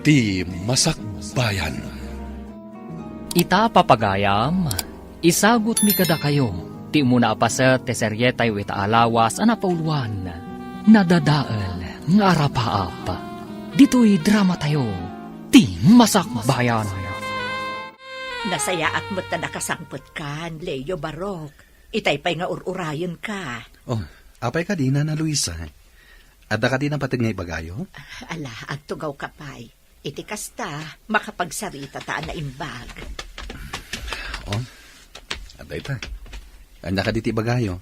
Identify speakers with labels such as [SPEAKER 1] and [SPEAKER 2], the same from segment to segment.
[SPEAKER 1] Ti Masakbayan.
[SPEAKER 2] Ita papagayam, isagot mi kada kayo. Ti muna apaset te seryetay wita alawas anapauluan. Nadadaal nga arapaap. Dito'y drama tayo. Ti Masakbayan.
[SPEAKER 3] Nasaya at mo't na nakasangpot kan, Leo Barok. Itay pa'y nga ururayon ka.
[SPEAKER 1] Oh, apay ka din na Luisa. Adda ka din ang patig nga ibagayo?
[SPEAKER 3] Ala, agtugaw ka pa'y. Iti kasta, makapagsarita taan na imbag.
[SPEAKER 1] Oh, adda ita. Anda ka diti ibagayo?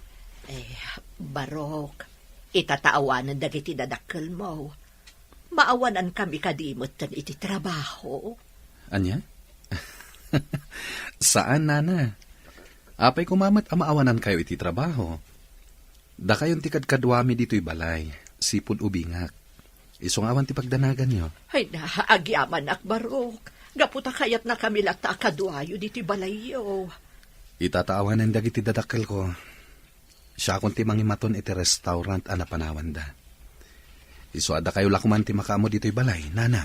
[SPEAKER 3] Barok, itataawanan dagiti dadakkel mo. Maawanan kami kadimot tan iti trabaho.
[SPEAKER 1] Anya? Saan, nana? Apay kumamat amaawanan kayo iti trabaho. Da kayon ti kadkadwami dito'y balay, sipod ubingak. Isungawan ti pagdanagan nyo.
[SPEAKER 3] Ay na, agyaman ak Barok. Gaputa kayat na kami lata kadwayo dito'y balayo.
[SPEAKER 1] Itataawanan dagiti dadakkel ko. Siya akong ti mangimaton iti restaurant anapanawan da. Isuada kayo lakuman ti makamo dito'y balay, nana.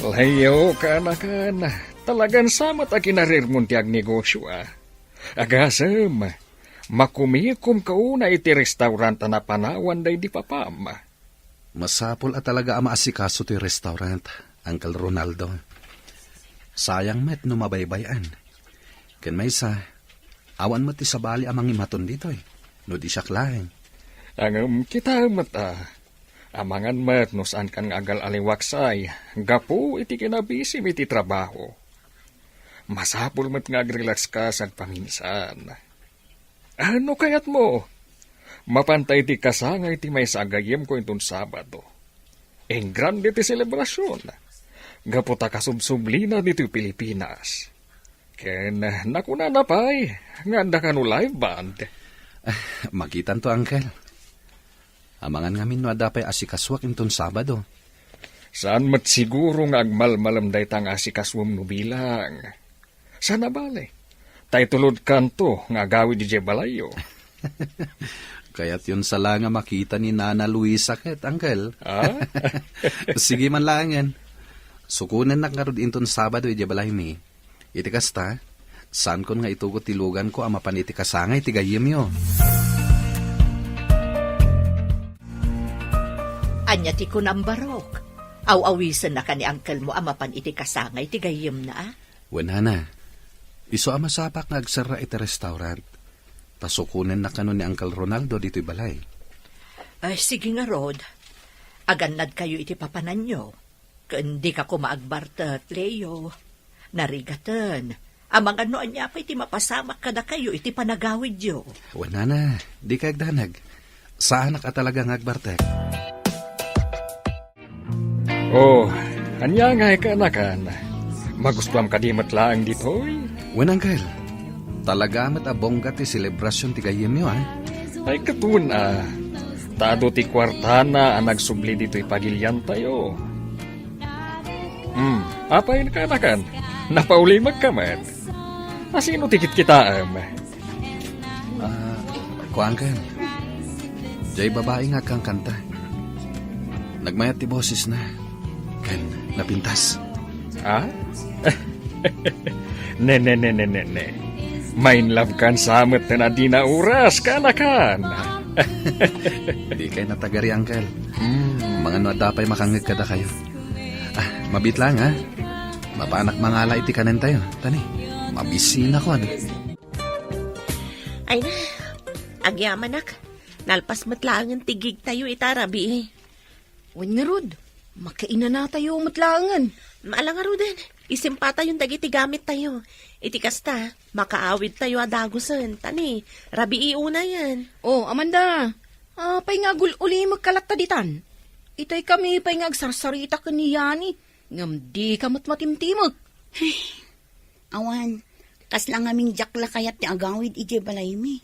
[SPEAKER 4] Layo ka na. Talagang samat a kinarir mo tiyag negosyo Agasam, makumikom kauna iti restaurant na panawan day di papam.
[SPEAKER 1] Masapol at talaga ama asikaso ti restaurant, Uncle Ronaldo. Sayang met no mabaybayan. Ken may sa, awan mo ti sabali amang imaton dito no di siya klaeng.
[SPEAKER 4] Ang kita mata. Amangan mat no saan kan agal aliwaksay, gapu iti kinabisi iti trabaho. Masapul mat nga agrelax ka sa paminsan. Ano kayat mo? Mapantay ti kasangay ti may sagayem ko itong Sabado. En grande ti selebrasyon. Gaputa kasubsublina dito Pilipinas. Ken nakuna na pa'y, nganda ka no live band.
[SPEAKER 1] Makitan to, Uncle. Amangan ngamin no adapay asikaswak inton Sabado.
[SPEAKER 4] Saan mat siguro nga agmalmalam day tang asikaswam no bilang. Sana bale. Tay tulod kanto nga gawid di balayo.
[SPEAKER 1] Kaya't yun sala nga makita ni Nana Luisa ket, Uncle. Sige man lang yan. Sukunan na karod inton Sabado di balay mi. Iti kasta, saan kon nga itugot tilugan ko ama paniti kasangay ti gayem yo.
[SPEAKER 3] Anya ti kunam Barok. Aw-awisan na ka ni uncle mo amapan iti kasangay ti gayem na.
[SPEAKER 1] Wenana, iso ama sapak nga agsara iti restaurant. Tasukunan na kanon ni Uncle Ronaldo dito'y balay.
[SPEAKER 3] Ay, sige nga, Rod. Aganad kayo iti papanan nyo. Kundi ka kumaagbartat, Leo. Narigatan. Amang ano anya pa iti mapasamak kada kayo iti panagawid yo.
[SPEAKER 1] Wenana, di ka agdanag. Saan ka talaga nga agbartek?
[SPEAKER 4] Oh, anya nga ka na kan. Magustuhan ka di matlaang dito'y.
[SPEAKER 1] Wen, Uncle. Talaga mat abongga ti selebrasyon ti gayem yo,
[SPEAKER 4] Ay katun Tado ti kwartana ang nagsubli dito'y pagilyan tayo. Apay na ka na kan. Napauli magkamat. Asino tikit kita
[SPEAKER 1] Ko, Uncle. Jay babae nga kang kanta. Nagmayat ti boses na. Ken, napintas.
[SPEAKER 4] Ne. Main love kan samet na di na oras ka na kan.
[SPEAKER 1] Di kayo natagari, Uncle. Mga no adapay makangag kada kayo. Mabit lang, Mapanak mangala iti kanan tayo. Tani, mabisina ko,
[SPEAKER 5] Ay na, agyaman nak. Nalpas matlangan tigig tayo itarabi.
[SPEAKER 6] Wan nga, Rod. Makaina na tayo matlangan.
[SPEAKER 5] Maalang nga Roden, isimpa tayong dagiti gamit tayo. Iti kasta, makaawid tayo adagusan. Tani, rabi iuna yan.
[SPEAKER 6] Oh, Amanda. Pay nga uli magkalat taditan. Itay kami pay nga agsarsarita ka ni Yani. Ngam di ka matmatimtimag.
[SPEAKER 7] Awan, kas lang aming jakla kayat ni agawid ije balay mi.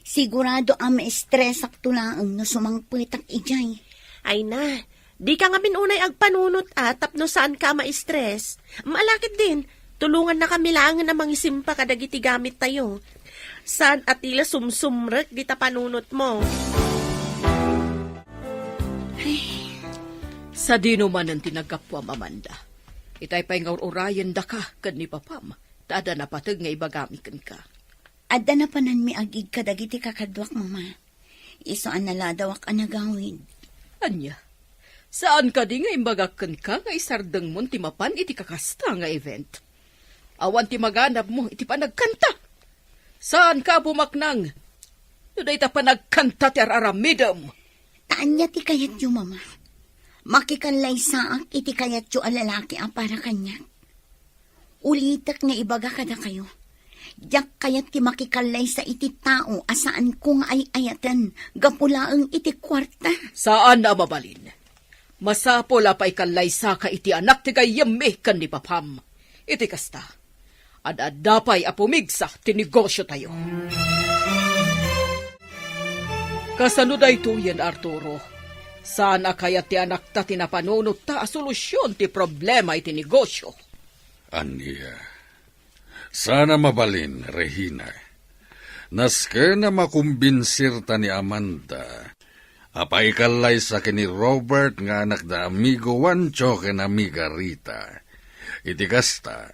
[SPEAKER 7] Sigurado ang ma-stress ak tulaang no sumangpitak ijay.
[SPEAKER 5] Ay na, di ka nga unay agpanunot tapno saan ka ma-stress. Maalakit din, tulungan na kami lang na mangisimpa kadagiti gamit tayo. Saan atila sumsumrek di ta panunot mo.
[SPEAKER 7] Ay,
[SPEAKER 3] Sa dino man ang tinagkapwa, Amanda. Itay pa'y nga urayan da ka, kan ni Papam. Tada na patag nga ibagamikan ka.
[SPEAKER 7] Adda na panan mi agig kadagiti kakadwak, mama. Iso an naladawak ang nagawid.
[SPEAKER 3] Anya, saan ka di nga imbagakan ka nga isardang mo ti mapan iti kakasta nga event? Awan ti maganap mo iti panagkanta. Saan ka bumaknang? Tuday ta panagkanta ti araramidam.
[SPEAKER 7] Taan niya ti kayat yu, mama. Makikanlay saak iti kayat yu alalaki ang para kanya. Ulitak nga ibaga kada kayo. Diyak kayat ti makikalay sa iti tao asaan kung ay ayatan gapulaang iti kwarta.
[SPEAKER 3] Saan na mabalin? Masapol apay kalaysa ka iti anak ti kayami kan ni Papam. Iti kasta. Adadapay apumigsa ti negosyo tayo. Kasano dayto yan, Arturo? Sana kaya ti anak ta tinapanunot ta solusyon ti problema iti negosyo.
[SPEAKER 8] Ania, sana mabalin, Regina. Naske na makumbinsir ta ni Amanda. Apay kalay sa kini Robert nga anak da amigo Wancho ken amiga Rita. Iti kasta,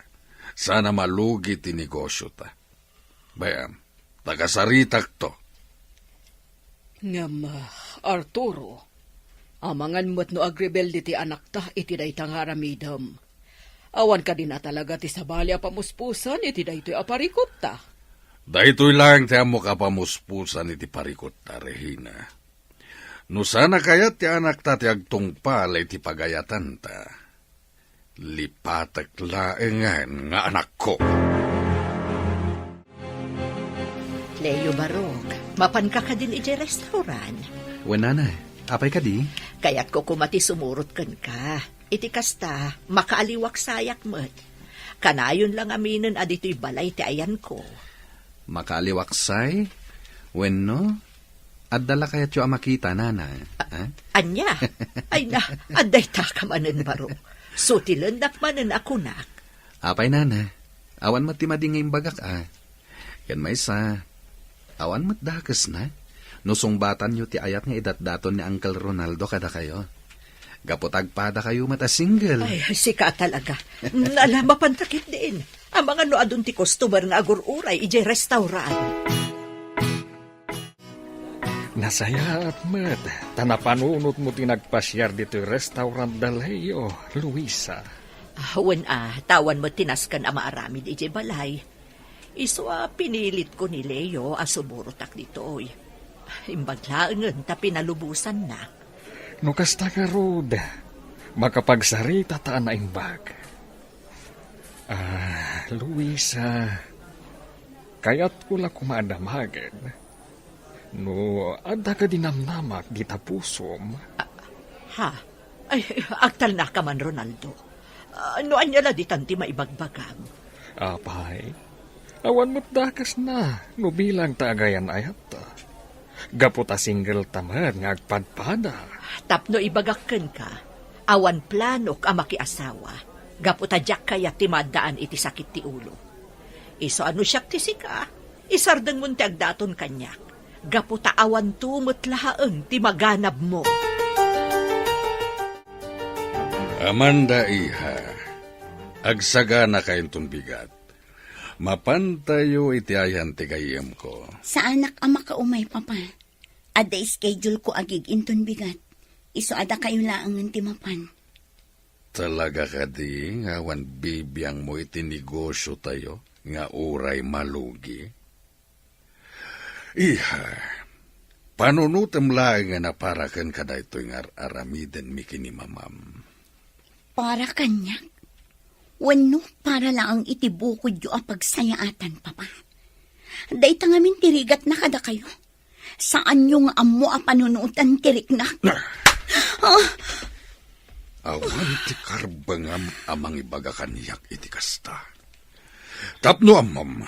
[SPEAKER 8] sana malugi ti negosyo ta. Bayam, tagasaritak to.
[SPEAKER 3] Ngam, Arturo, amangan mo't no agribel ti anak ta iti daytang aramidam. Awan ka din na talaga ti sabali a pamuspusan iti daytoy aparikot ta.
[SPEAKER 8] Daytoy lang ti amo ka pamuspusan iti parikot ta, Regina. No sana kayat ti anak ta ti agtungpal iti pagayatan ta. Lipatak laengan nga anak ko.
[SPEAKER 3] Leo Barok, mapan ka din iti restaurant.
[SPEAKER 1] Wenana, apay ka di?
[SPEAKER 3] Kaya't ko kumati sumurot kan ka. Iti kasta, makaaliwak sayak mo't. Kanayon lang aminin adito'y balay ti ayan ko.
[SPEAKER 1] Makaliwaksay? Wenno? Addala kayat yu amakita, nana.
[SPEAKER 3] Anya? Ay na, aday ta ka manen Barok. Sutilan manen ako nak.
[SPEAKER 1] Apay, nana. Awan mat ti madingay imbagak, Yan may sa... Awan mat dakas na. Nusong batan yu ti ayat nga idatdaton ni Uncle Ronaldo kada kayo. Gapotagpada kayo mata single.
[SPEAKER 3] Ay, sika talaga. Mapantakit din. Ang mga no adun ti customer nga agururay ije restaurant.
[SPEAKER 4] Nasaya at mat, tanapanunot mo tinagpasyar dito restaurant Daleo, Luisa.
[SPEAKER 3] Wen tawan mo tinaskan ang maaramid ije balay. Iso pinilit ko ni Leo sumurutak dito. Imbaglaangan ta pinalubusan na.
[SPEAKER 4] No kasta ka, Rod, makapagsarita taan na imbag. Luisa, kayat ko la kumadamagan. No, adda ka dinamnamak di tapusom.
[SPEAKER 3] Ha? Ay, agtal na ka man, Ronaldo. No, anya la di tanti maibagbagam.
[SPEAKER 4] Apay, awan mo't dakas na, no bilang taagayan ayat ta. Gaputa single tamad nga agpadpada.
[SPEAKER 3] Tapno ibagakken ka, awan planok ang makiasawa. Gaputa jak kaya timadaan iti sakit ti ulo. Iso ano siyak ti sika, isardeng munti agdaton kanyak. Gaputa awan tumot lahaeng ti maganab mo.
[SPEAKER 8] Amanda iha, agsaga na kayong bigat. Mapantayo iti ayan ti gayem ko.
[SPEAKER 7] Sa anak ang makaumay, papa. Ada schedule ko agig inton bigat. Iso ada kayo laangan ti mapan.
[SPEAKER 8] Talaga ka di, nga wan bibiyang mo iti negosyo tayo, nga uray malugi. Iha, panunutem lang nga na para kan kada ito'y aramiden mi kinimamam.
[SPEAKER 7] Para kanya? Wano para lang ang itibukod yu pagsayaatan, papa. Day tangamin tirigat na kada kayo. Saan yung amo panunutan tirik na?
[SPEAKER 8] Awan ti karbangam amang ibaga kaniyak iti kasta. Tapno amam,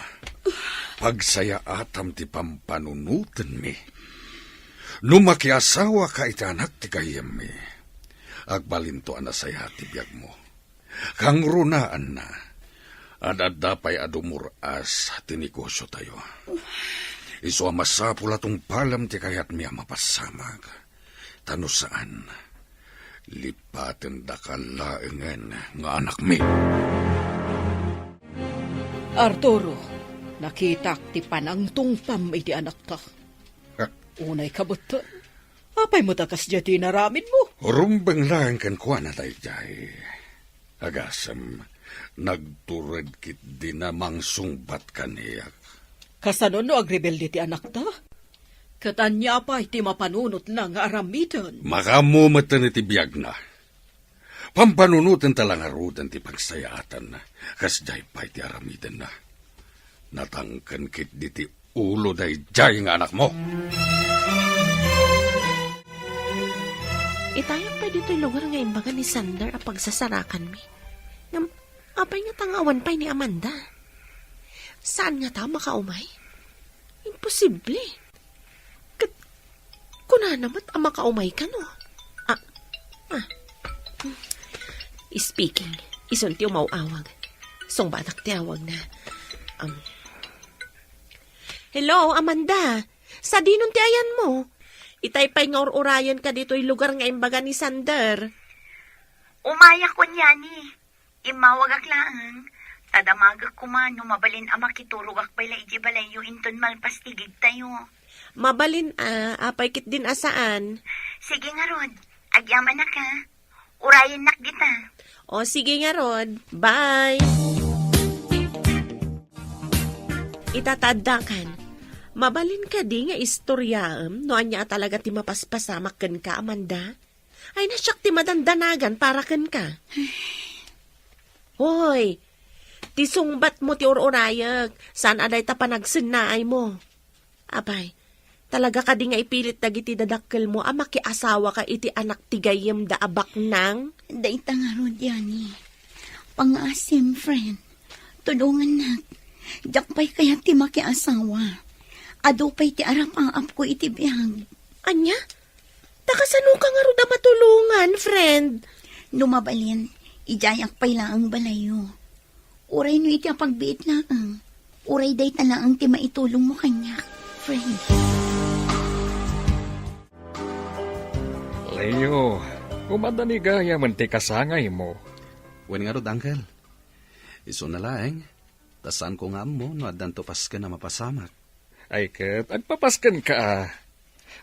[SPEAKER 8] pagsaya atam ti pampanunutan mi. Numakiasawa ka iti anak ti kayem mi. Agbalinto anasaya ti biyag mo. Kang runaan na, adadapay adumuras ti negosyo tayo. Iso masapula tong palam ti kayat miya mapasamag. Tano saan? Lipaten da kalaengan nga anak mi.
[SPEAKER 6] Arturo, nakita ti panang tungpam iti anak ta. Unay kabuto. Apay mo takas jati naramid mo.
[SPEAKER 8] Rumbang lang kan kuha na tayo jay. Agasam, nagturad kit di namang sungbat kaniyak.
[SPEAKER 6] Kasano no agrebelde ti anak ta? Katanya pa iti mapanunot na nga aramitan.
[SPEAKER 8] Makamumatan iti biyag na. Pampanunutan talang arudan ti pagsayatan na. Kas jay pa iti aramitan na. Natangkan kit di ti ulo day jay nga anak mo.
[SPEAKER 5] Itayak pa dito'y lugar nga imbaga ni Sander a pagsasarakan mi. Ngam, apay nga tangawan pa'y ni Amanda. Saan nga ta makaumay? Imposible. Kunanamat ang makaumay ka, no? Speaking, ison ti umawawag. Song batak ti awag na. Hello, Amanda. Sa dinon ti ayan mo? Itay pa'y nga urayan ka dito'y lugar nga imbaga ni Sander.
[SPEAKER 7] Umaya ko niya ni. Imawagak lang. Tadamagak kumano mabalin ang makiturog akbay la iji balayo inton malpastigig tayo.
[SPEAKER 5] Mabalin apay kit din asaan.
[SPEAKER 7] Sige nga Rod, agyaman na ka. Urayan nak dita.
[SPEAKER 5] O sige nga Rod, bye! Itatadakan. Mabalin ka di nga istoryaam, no anya talaga ti mapaspasamak ken ka, Amanda. Ay nasyak ti madandanagan para ken ka. Hoy, ti sungbat mo ti ururayag, saan aday ta panagsinnaay mo. Abay, talaga ka di nga ipilit dagiti dadakkel mo, makiasawa ka iti anak ti gayem da abak nang.
[SPEAKER 7] Daita nga Rod yani. Pangasim, friend. Tulungan nak. Jakpay kaya ti makiasawa. Adupay ti arap-aap ko iti biyag.
[SPEAKER 5] Anya? Takasano ka nga ro matulungan, friend?
[SPEAKER 7] Lumabalin, ijayak pay laang balayo. Uray no iti pagbiit laang. Uray day talaang ti maitulong mo kanya, friend.
[SPEAKER 4] Leo, kumadani gaya man ti kasangay mo.
[SPEAKER 1] Wen nga rod, Uncle. Iso na laeng. Tasan ko nga mo no adan to pas ka na mapasamak.
[SPEAKER 4] Ay kat, agpapaskan ka.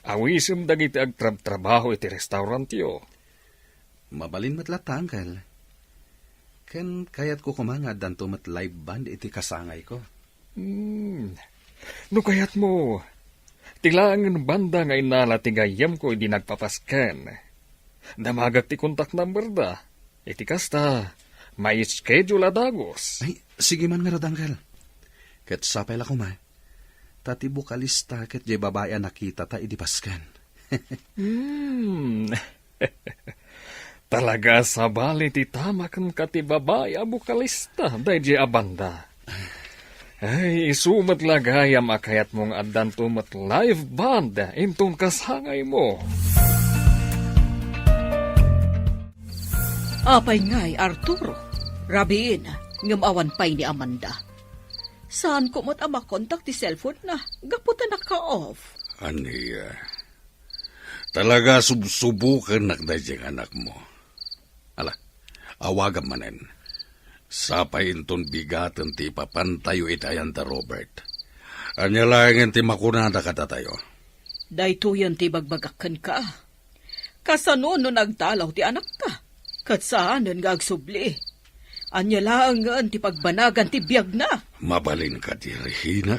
[SPEAKER 4] Awisim dagiti agtrabaho iti restaurant yo.
[SPEAKER 1] Mabalin matlata, Uncle. Ken kayat ko kumanga adan to mat live band iti kasangay ko.
[SPEAKER 4] No kayat mo, tilangan banda nga inala ti gayam ko hindi nagpapaskan. Damagak ti kontak number da. Iti kasta, may schedule adagos.
[SPEAKER 1] Ay, sige man nga rod, Uncle. Ket sapay la kumay. Tati bukalista ket jay babaya nakita ta idipaskan.
[SPEAKER 4] Talaga sa bali ti tama kan kati babaya bukalista dahil abanda. Ay, isumat lagayam akayat mong adan tumat live band intong kasangay mo.
[SPEAKER 6] Apay ngay, Arturo. Rabiin, ngamawan pay ni Amanda. Saan ko mo't makontak ti cellphone na? Gaputan na ka-off.
[SPEAKER 8] Aniya, talaga subsubukan nakdayang anak mo. Ala, awagan manen. Sapay inton bigatan ti papantayo itayan ta Robert. Anya lang ti makunada ka tayo.
[SPEAKER 6] Dayto yan ti bagbagakan ka. Kasano no nagtalaw ti anak ka? Katsaanan nga agsubli. Anya lang nga ti pagbanagan ti biyag na.
[SPEAKER 8] Mabalin ka ti Regina.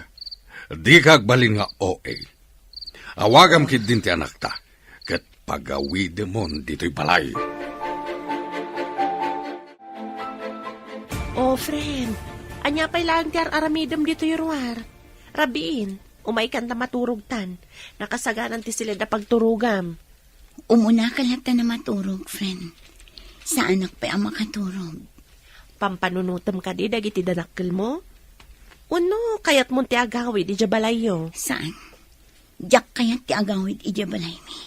[SPEAKER 8] Di kagbalin nga OA. Awagam kit din ti anak ta. Kat pagawid mo dito'y balay.
[SPEAKER 5] Oh, friend. Anya pa'y lang ti aramidam dito yuruar. Rabiin, umay kan ta maturog tan. Nakasaganan ti sila da pagturugam.
[SPEAKER 7] Umuna ka lang ta na maturog, friend. Sa anak pa ang makaturog.
[SPEAKER 5] Pampanunutam ka di dagiti danakkel mo? Uno, kayat mo ti agawid, ija balayo.
[SPEAKER 7] Saan? Diyak kayat ti agawid ija balay mi.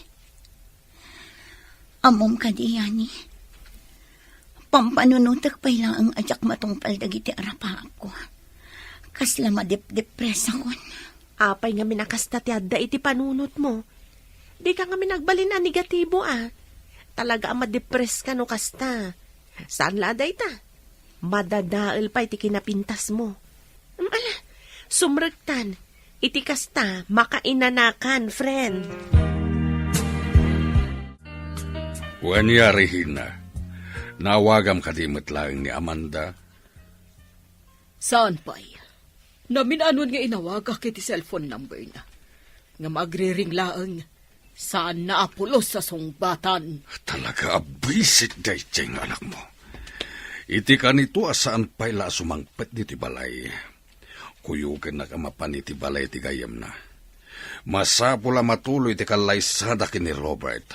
[SPEAKER 7] Amom ka di yani. Pampanunutak pa lang ang ajak matungpal dagiti arapa ako. Kasla madip-depress ako.
[SPEAKER 5] Apay nga minakasta ti adda iti panunot mo. Di ka nga minagbalin na negatibo talaga ang madepress ka no kasta. Saan laday ta? Madadaal pa iti kinapintas mo. Ala, sumrektan. Iti kasta, makainanakan, friend.
[SPEAKER 8] Wanya Regina, nawagam kadimot lang ni Amanda.
[SPEAKER 6] Saan pa'y? Naminanon nga inawaga kiti cellphone number na. Nga magriring laang, saan naapulos sa sungbatan?
[SPEAKER 8] Talaga abisit day tiyang anak mo. Iti ka nito asaan pa'y la sumangpet diti balay. Kuyugan na kamapan iti balay ti gayam na. Masapula matuloy ti kalaysada kini Robert.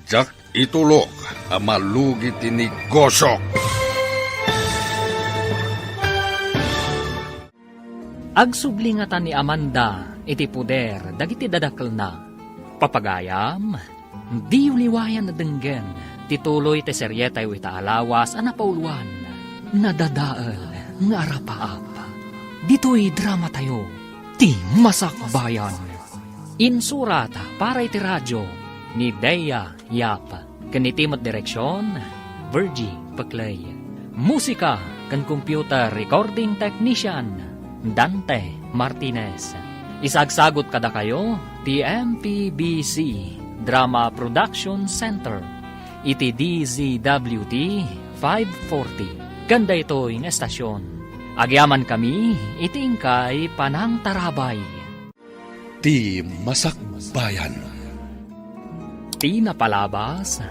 [SPEAKER 8] Jak itulog ang malugi ti negosyo.
[SPEAKER 2] Agsublingatan ni Amanda iti puder dagiti dadakkel na. Papagayam, di uliwayan na denggen, tituloy ti seryetay wita alawas a napauluan, nadadael nga arapaapa. Dito'y drama tayo, ti masakbayan. Insurata para iti radyo ni Dea Yap, kanitimot direksyon, Virgie Paclay. Musika kan computer recording technician, Dante Martinez. Isagsagot kada kayo, TMPBC Drama Production Center. Iti DZWT 540. Ganda ito yung estasyon. Agyaman kami, itingkay Panang Tarabay.
[SPEAKER 9] Ti Masakbayan.
[SPEAKER 2] Ti napalabas,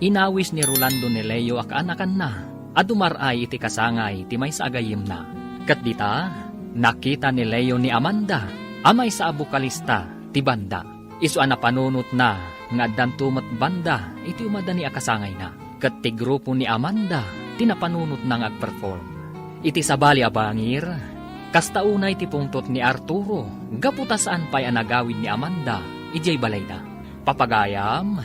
[SPEAKER 2] inawis ni Rolando ni Leo ak anakan na, adumaray iti kasangay ti may sagayim na. Kat dita, nakita ni Leo ni Amanda, amay sa abukalista, ti banda. Isu ana panunot na, nga dantumat banda, iti umada ni akasangay na. Kat ti grupo ni Amanda, tinapanunot na nga agperform. Iti sabali abangir, kastaunay ti pungtot ni Arturo, gaputasaan pa'y anagawin ni Amanda, ijay balay na. Papagayam,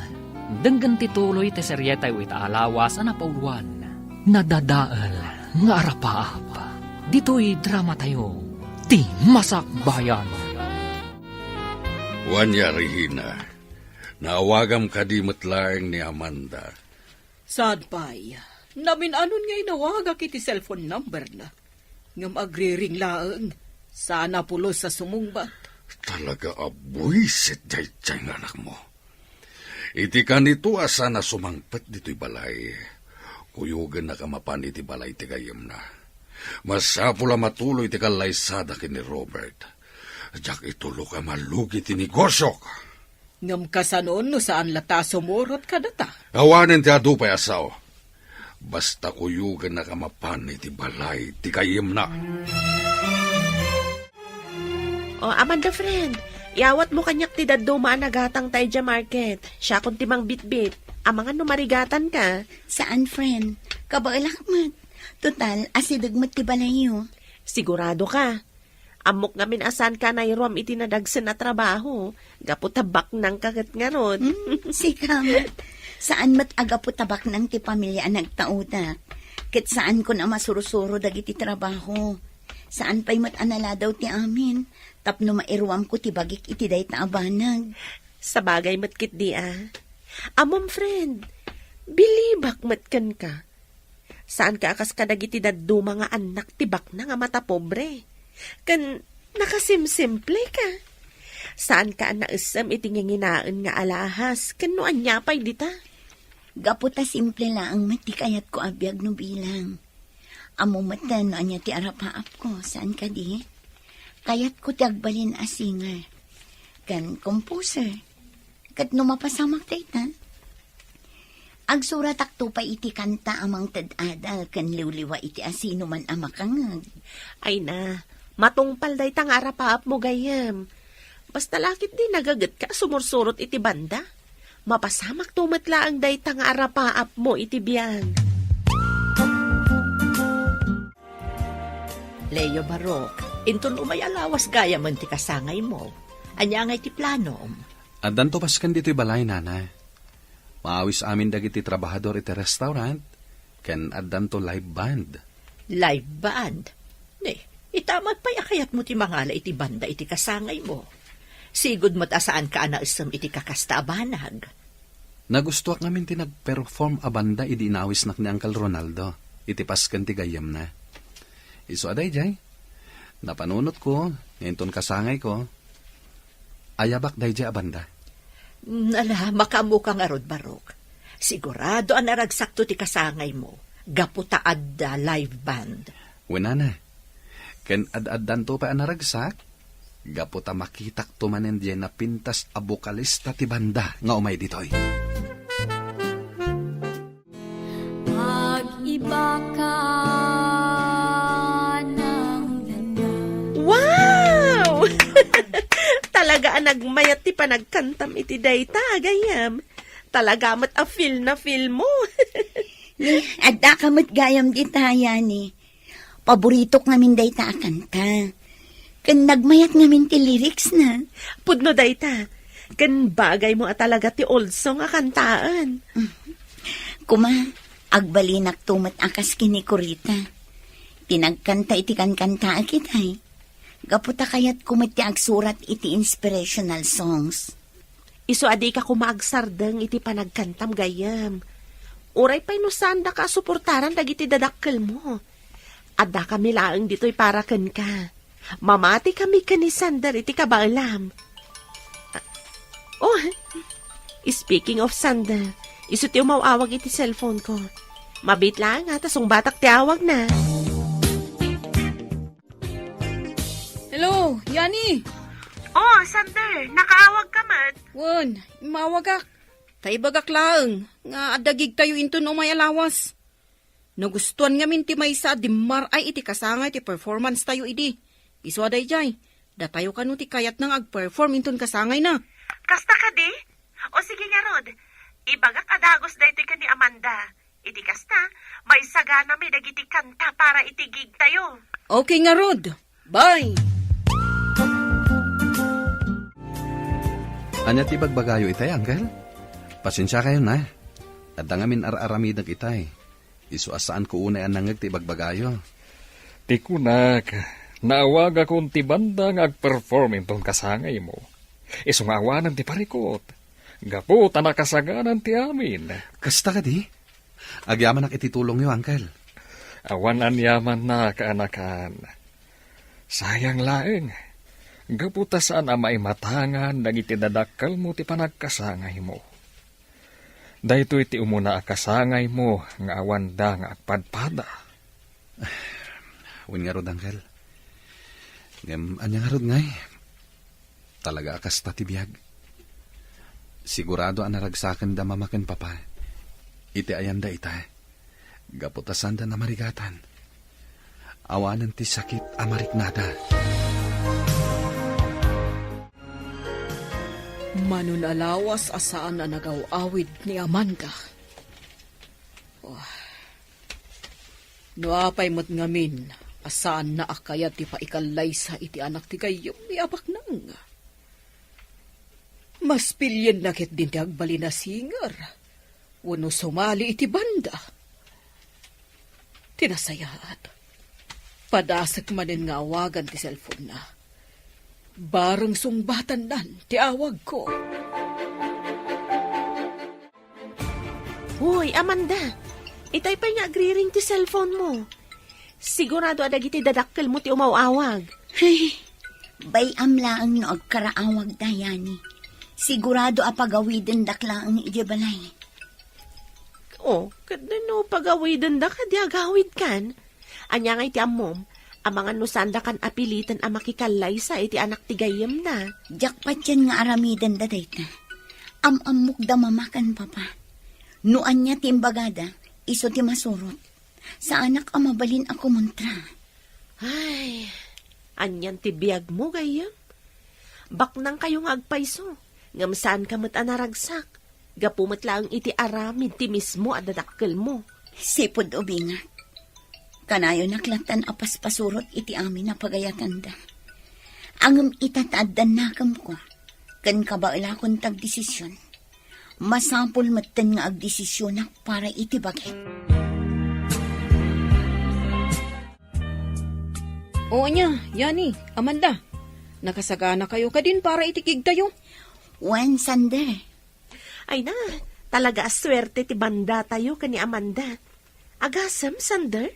[SPEAKER 2] denggan tituloy ti seryetay wita alawas a napauluan. Nadadaal nga arapaapa. Dito'y drama tayo, ti masakbayan.
[SPEAKER 8] Wanya Regina, nawagam kadimot lang ni Amanda.
[SPEAKER 6] Saan pa'y? Naminanon nga inawaga kiti cellphone number na. Nga magriring laang, sana pulos sa sumungbat.
[SPEAKER 8] Talaga abuisit day tiyang anak mo. Iti ka nito asa na sumangpet dito'y balay. Kuyugan na kamapan iti balay ti gayam na. Masapula matuloy ti kalaysada kini Robert. Jak itulo ka malugi ti negosyo ka.
[SPEAKER 6] Ngam kasanon no saan lata sumurot ka data.
[SPEAKER 8] Awanin ti adupay asaw. Basta kuyugan na kamapan iti balay ti gayam na.
[SPEAKER 5] O, Amanda, friend, iawat mo kanyak ti daduma nagatang tayo dya market. Siya kung timang bit-bit. Amangan no marigatan ka.
[SPEAKER 7] Saan, friend? Kabailak mat. Total, asidagmat ti balayo.
[SPEAKER 5] Sigurado ka. Amok ngamin asan ka na irom iti nadagsan na trabaho. Gaputabak ng kagat nga ron.
[SPEAKER 7] Sikamat. Saan mat agaputabak ng ti pamilya nagtautak? Ket saan ko na masurusuro dagiti trabaho? Saan pa'y mat-anala daw ti amin? Tapno mairuam ko ti bagik iti day taabanag.
[SPEAKER 5] Sa bagay matkit di Amom, friend, bilibak matkan ka. Saan ka akas kadag iti daddo mga anak tibak na nga mata pobre? Kan nakasimsimple ka. Saan ka naisam iti nginginaan nga alahas? Kan no anyapay dita?
[SPEAKER 7] Gaputa simple lang mati kayat ko abiyag no bilang. Amo matan no anya ti arapaap ko. Saan ka di? Kayat ko ti agbalin a singer. Kan composer. Kat no mapasamak dayta. Agsurat akto pa iti kanta amang tad-adal kan liwliwa iti asino man amakangag.
[SPEAKER 5] Ay na, matungpal day tang arapaap mo gayam. Basta lakit di nagagat ka sumursurot iti banda. Mapasamak tumatla ang day tang arapaap mo iti biyan. Leo Barok, inton umayalawas gaya man ti kasangay mo. Anya nga iti planom.
[SPEAKER 1] At danto paskan dito'y balay, nanay. Maawis amin dagiti trabahador iti restaurant, ken addan to live band.
[SPEAKER 3] Live band? Ne, itamat pa yakayat mo ti mangala iti banda iti kasangay mo. Sigud mat asaan ka anaisam iti kakasta abanag.
[SPEAKER 1] Nagustuak ngamin ti nag-perform a banda idi inawis nak ni Uncle Ronaldo. Iti pasken ti gayam na. Iso aday jay. Napanunot ko, ngayon kasangay ko. Ayabak day jay a banda.
[SPEAKER 3] Ala, makamu ka nga rod, Barok. Sigurado ang naragsakto ti kasangay mo. Gaputaad da live band.
[SPEAKER 1] Wena na. Ken ad-addan to pa anaragsak. Gaputa makitak tumanen diyan na pintas a bokalista ti banda nga umay ditoy.
[SPEAKER 10] Mag-iba ka ng ganda.
[SPEAKER 5] Wow! Talaga ang nagmayat ti panagkantam iti dayta, gayam. Talaga mat a feel na feel mo.
[SPEAKER 7] Adda kamot gayam di taya ni. Paborito ngamin day ta kanta. Kan nagmayat ngamin ti lyrics na.
[SPEAKER 5] Pudno dayta. Kan bagay mo at talaga ti old song a kantaan.
[SPEAKER 7] Kuma, agbalinak tumat akas kini Kurita. Tinagkanta iti kankanta akitay. Gaputa kayat kumat ti agsurat iti inspirational songs.
[SPEAKER 5] Iso adi ka kumaagsardeng iti panagkantam gayam. Uray pa'y no sanda ka suportaran dagiti dadakkel mo. Adda kami laang dito'y para ken ka. Mamati kami kanisander iti kabaalam. Oh, speaking of Sander, iso ti umawawag iti cellphone ko. Mabit lang ha, tasong batak ti awag na.
[SPEAKER 6] Hello, Yani.
[SPEAKER 5] Oh, Sander, nakaawag ka man.
[SPEAKER 6] Wan, mawagak. Taibagak lang. Nga adagig tayo into no may alawas. Nagustuhan nga min ti maysa di maray iti kasangay ti performance tayo idi. Iso aday jay. Datayo kanu ti kayat nang ag-perform inton kasangay na.
[SPEAKER 5] Kasta ka di? O sige nga, Rod. Ibagak adagos da ito ka ni Amanda. Iti kasta, may sagana may dagiti kanta para itigig tayo.
[SPEAKER 6] Okay nga, Rod. Bye!
[SPEAKER 1] Anya ti bagbagayo itay, Uncle? Pasensya kayo na. At ngamin ar-aramid ng itay. Iso asaan ko unay anangag ti bagbagayo.
[SPEAKER 4] Ti kunak, naawag akong ti banda nga ag-perform intong kasangay mo. Iso nga awanan ti parikot. Gapo, tanakasaganan ti amin.
[SPEAKER 1] Kasta ka di? Agyaman ak ititulong yo, Uncle.
[SPEAKER 4] Awanan yaman na kaanakan. Sayang laeng. Gaputa saan ang maimatangan dagiti dadakkel mo ti panagkasangay mo. Dahito iti umuna akasangay mo nga awan da nga agpadpada.
[SPEAKER 1] Win nga rod, Uncle. Anya nga rod ngay. Talaga akas tatibiyag. Sigurado ang naragsakan da mamaken papa. Iti ayan da ita. Gaputasan da na marigatan. Awanan ti sakit amariknada.
[SPEAKER 6] Manunalawas asaan na nagawawid ni Amanda. Oh. Nuapay mo't ngamin, asaan na akayat ti paikalay sa iti anak ti gayom ni abak nang. Mas pilyen nakit din ti agbali na singer. Wano sumali iti banda. Tinasayat. Padasak manin nga awagan ti cellphone na. Barang sungbatan nan, ti awag ko.
[SPEAKER 5] Hoy, Amanda, itay pa nga agriring ti cellphone mo. Sigurado adag iti dadakkel mo ti umawawag.
[SPEAKER 7] Ay, bayam laang no agkaraawag dayani. Sigurado apagawidin daklaang ijabalay.
[SPEAKER 5] Oh, kadano pagawidan da ka di agawid kan? Anya nga iti amom, ang mga nusanda kan apilitan ang makikalay sa iti anak ti gayem na.
[SPEAKER 7] Jakpat yan nga aramidan da dayta. Amamok da mamakan papa. Nuan niya timbagada, iso ti masurot. Sa anak amabalin ako muntra.
[SPEAKER 5] Ay, anyan ti biyag mo gayem. Baknang kayong agpayso. Ngamsaan ka mat anaragsak. Gapumat lang iti aramid ti mismo at dadakkel mo.
[SPEAKER 7] Sipod ubinga. Kanayo naklatan apas pasurot iti amin na pagayatan da. Angam itataadan nakam ko. Kan kabaila kong tagdesisyon. Masapul matan nga agdesisyon para iti bagay.
[SPEAKER 6] Oo niya, Yani, Amanda. Nakasagana kayo ka din para itikig tayo.
[SPEAKER 7] Wen Sander.
[SPEAKER 5] Ay na, Talaga aswerte ti banda tayo kani Amanda. Agasam, Sander.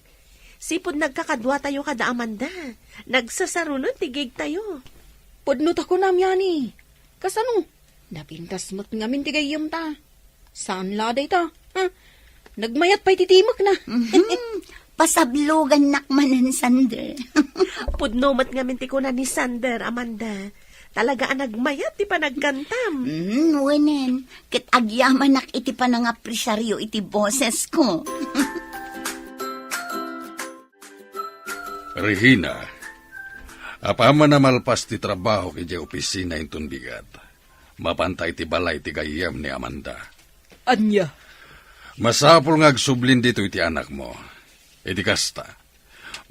[SPEAKER 5] Sipod nagkakadwa tayo kada Amanda. Nagsasarunod tigig tayo.
[SPEAKER 6] Pudnot ako namyani. Kasano? Napintas mo't ngamin tigayam ta. Saan laday ta? Ha? Nagmayat pa'y titimak na.
[SPEAKER 7] Pasablogan nakmanan, Sander.
[SPEAKER 5] Pudnomat nga minti ko na ni Sander, Amanda. Talaga ang nagmayat, ti pa nagkantam.
[SPEAKER 7] Wenen. Kit agyaman nak iti pa nga presaryo iti boses ko.
[SPEAKER 8] Regina, apama na malpas ti trabaho kaya opisina intun bigat. Mapantay ti balay ti gayam ni Amanda.
[SPEAKER 6] Anya?
[SPEAKER 8] Masapul nga agsublin dito iti anak mo. Iti kasta,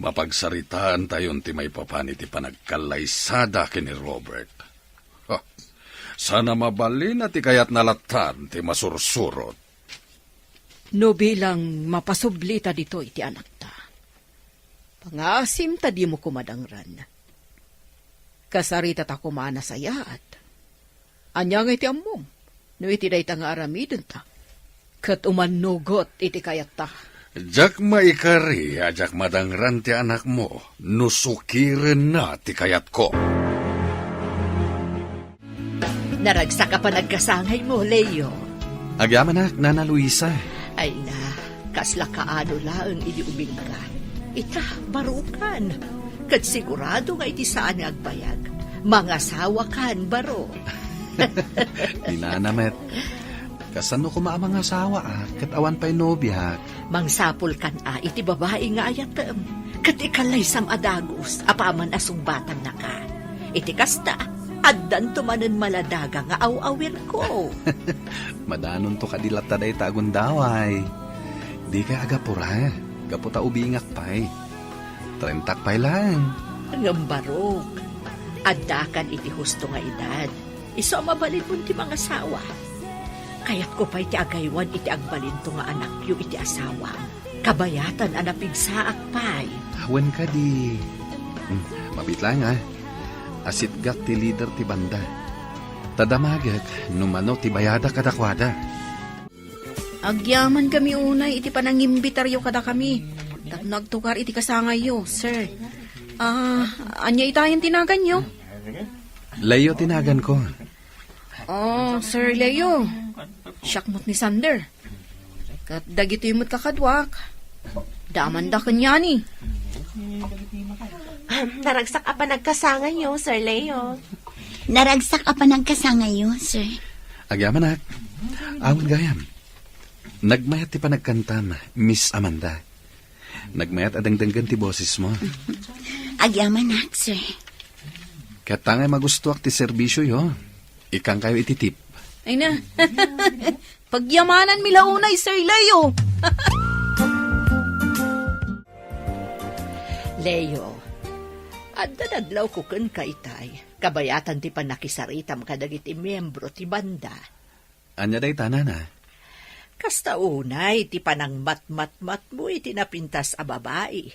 [SPEAKER 8] mapagsaritaan tayon ti may papani ti panagkalaysada kini Robert. Sana mabalin at ti kayat nalatan ti masursurot.
[SPEAKER 6] No bilang mapasublita dito iti anak ta. Pangasim ta di mo kumadangran. Kasarita ta kumana sayat. Anya nga iti ammom. No iti day ta nga aramidon ta. Kat umanugot iti kayat ta.
[SPEAKER 8] Jak maikari, ajak madangran ti anak mo, nusukirin na ti kayat ko.
[SPEAKER 3] Naragsak ka pa nagkasangay mo, Leo.
[SPEAKER 1] Agyaman na, Nana Luisa.
[SPEAKER 3] Ay na, kasla kaano laang iniubing ka. Ita, barukan. Kat sigurado nga iti saan nga agbayag. Mga sawa kan, baro.
[SPEAKER 1] Di Nanamet. Kasano ko maamang asawa kat awan pa'y nobya.
[SPEAKER 3] Mangsapol kan iti babae nga ayatem. Kat ikalay sam adagos, apaman asong batang na ka. Iti kasta, addan tumanen maladaga nga awawir ko.
[SPEAKER 1] Madanon to kadilat taday tagon daway. Di ka agapura, kaputa ubingak pa'y. 30 pa'y lang.
[SPEAKER 3] Ngambarok, addakan iti husto nga edad. Iso mabalin mo ti mga sawa. Kaya't ko pa iti agaywan iti agbalinto nga anak yu iti asawa. Kabayatan anapig saak pay.
[SPEAKER 1] Awan ka di. Mabit lang Asit gak ti leader ti banda. Tadamagak, numano ti bayada kadakwada.
[SPEAKER 6] Agyaman kami unay iti panangimbitaryo kada kami. Tat nagtukar iti kasangay yo, sir. Anya itayan tinagan yo?
[SPEAKER 1] Leo tinagan ko.
[SPEAKER 6] Oh, Sir Leo. Syakmot ni Sander. Kat dagito yung kakadwak. Daman da kanya ni.
[SPEAKER 5] Naragsak pa nagkasangay yo, Sir Leo.
[SPEAKER 7] Naragsak pa nagkasangayo, sir.
[SPEAKER 1] Agyaman awan gayam. Nagmayat ti panagkantam, Miss Amanda. Nagmayat adangdanggan ti boses mo.
[SPEAKER 7] Agyaman sir.
[SPEAKER 1] Katangay magustuak ti serbisyo yo. Ikang kayo ititip.
[SPEAKER 6] Ay na. Pagyamanan milaunay, Sir Leo.
[SPEAKER 3] Leo, adadadlaw ko ken kaitay. Kabayatan ti panakisaritam kadagiti miyembro ti banda.
[SPEAKER 1] Anya day tanan
[SPEAKER 3] Kasta unay ti panang mat-mat-mat mo iti napintas a babae.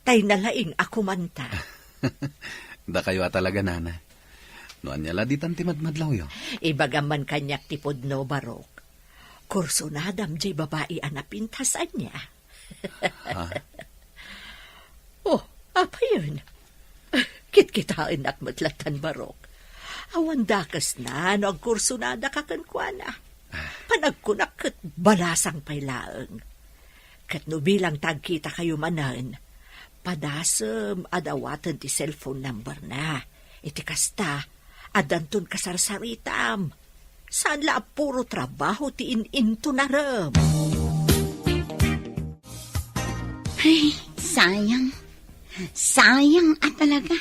[SPEAKER 3] Tay nalaing ako manta.
[SPEAKER 1] Da kayo talaga, Nana. Noan niya laditan ti madmadlaw yo.
[SPEAKER 3] Ibagaman kanyak ti podno barok. Kurso nadam jay babae anapintasan niya. Oh, apa yun? Kit-kitain at matlatan barok. Awan dakas na, no ang kurso nada kakankwana. Panagkunak kat balasang pailaang. Kat no bilang tagkita kayo manan, padasem adawatan ti cellphone number na. Iti kasta, adanton kasarsaritam. Saan la puro trabaho ti in-into na ram.
[SPEAKER 7] Ay, sayang. Sayang talaga.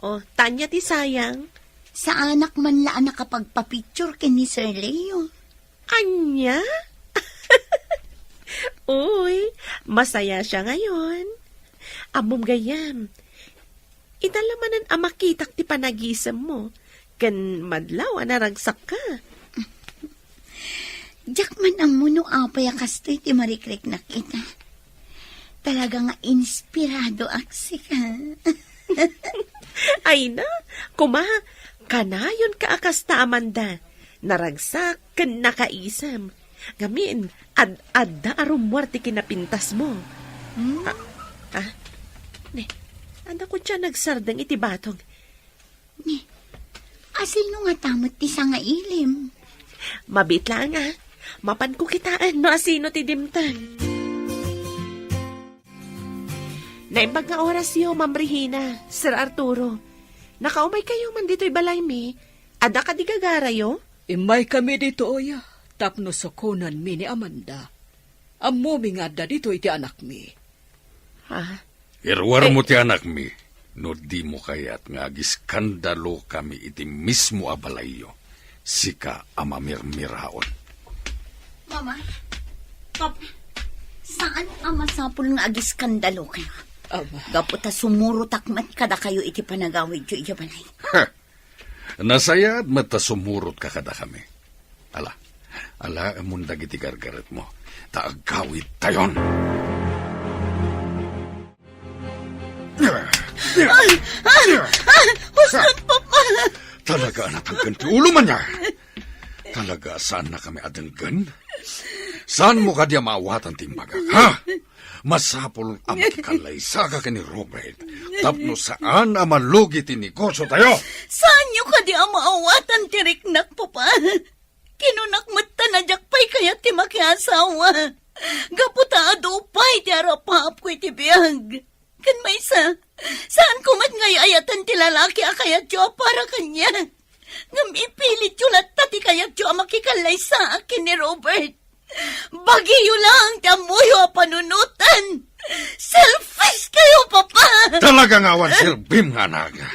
[SPEAKER 5] Oh, tanya ti sayang.
[SPEAKER 7] Sa anak man laan nakapagpapicture kini Sir Leo.
[SPEAKER 5] Anya? Uy, masaya siya ngayon. Amom gayam. Italamanan ang makitak ti panagisam mo. Kan madlaw naragsak ka.
[SPEAKER 7] Diyak man ang muno apay kastoy ti marikrek na kita. Talaga nga inspirado aksi ka.
[SPEAKER 5] Ay na, kanayon ka akasta Amanda. Naragsak kan nakaisam. Ngamin, ad-adda arumwar ti kinapintas mo. Anda ko siya nagsardang iti batog.
[SPEAKER 7] Asino nga tamot ti sa nga ilim?
[SPEAKER 5] Mabit lang nga. Mapan ko kitaan no asino ti dimtan. Naimbag nga oras yo, Ma'am Regina, Sir Arturo. Nakaumay kayo man dito'y balay mi. Ada ka di gagara yo?
[SPEAKER 6] Imay kami dito, oya. Tapno sokonan mi ni Amanda. Ammo mi nga da dito iti anak mi.
[SPEAKER 5] Ha?
[SPEAKER 8] Irwar mo ti anak mi, no di mo kayat nga agiskandalo kami iti mismo abalayo. Sika amamirmiraon.
[SPEAKER 7] Mama, Papa, saan ang masapul nga agiskandalo kayo? Gaputa sumuro takmat kada kayo iti panagawid yu iyabalay.
[SPEAKER 8] Nasayad mata sumurot ka kada kami. Ala amundag iti gargaret mo. Taagawid tayon.
[SPEAKER 7] Huston, Papa!
[SPEAKER 8] Talaga natanggan ti ulo man niya. Talaga saan na kami adenggan? Saan mo ka diya maawatan timbaga, ha? Masapol ang makikalay sa ka ni Robert. Tapno saan ang malugi ti negosyo tayo?
[SPEAKER 7] Saan nyo ka di ang maawatan tiriknak, Papa? Kinunak mata na jakpay kaya ti makiasawa. Gaputa adupay ti arapap ko iti biyag. Kan may saan kumat ngay ayatan ti lalaki akayat yo para kanya. Ngam ipilit yo latta ti kayat yo makikalay sa akin ni Robert. Bagiyo lang ti amuyo panunutan. Selfish kayo, Papa!
[SPEAKER 8] Talagang awan sirbim nga naga.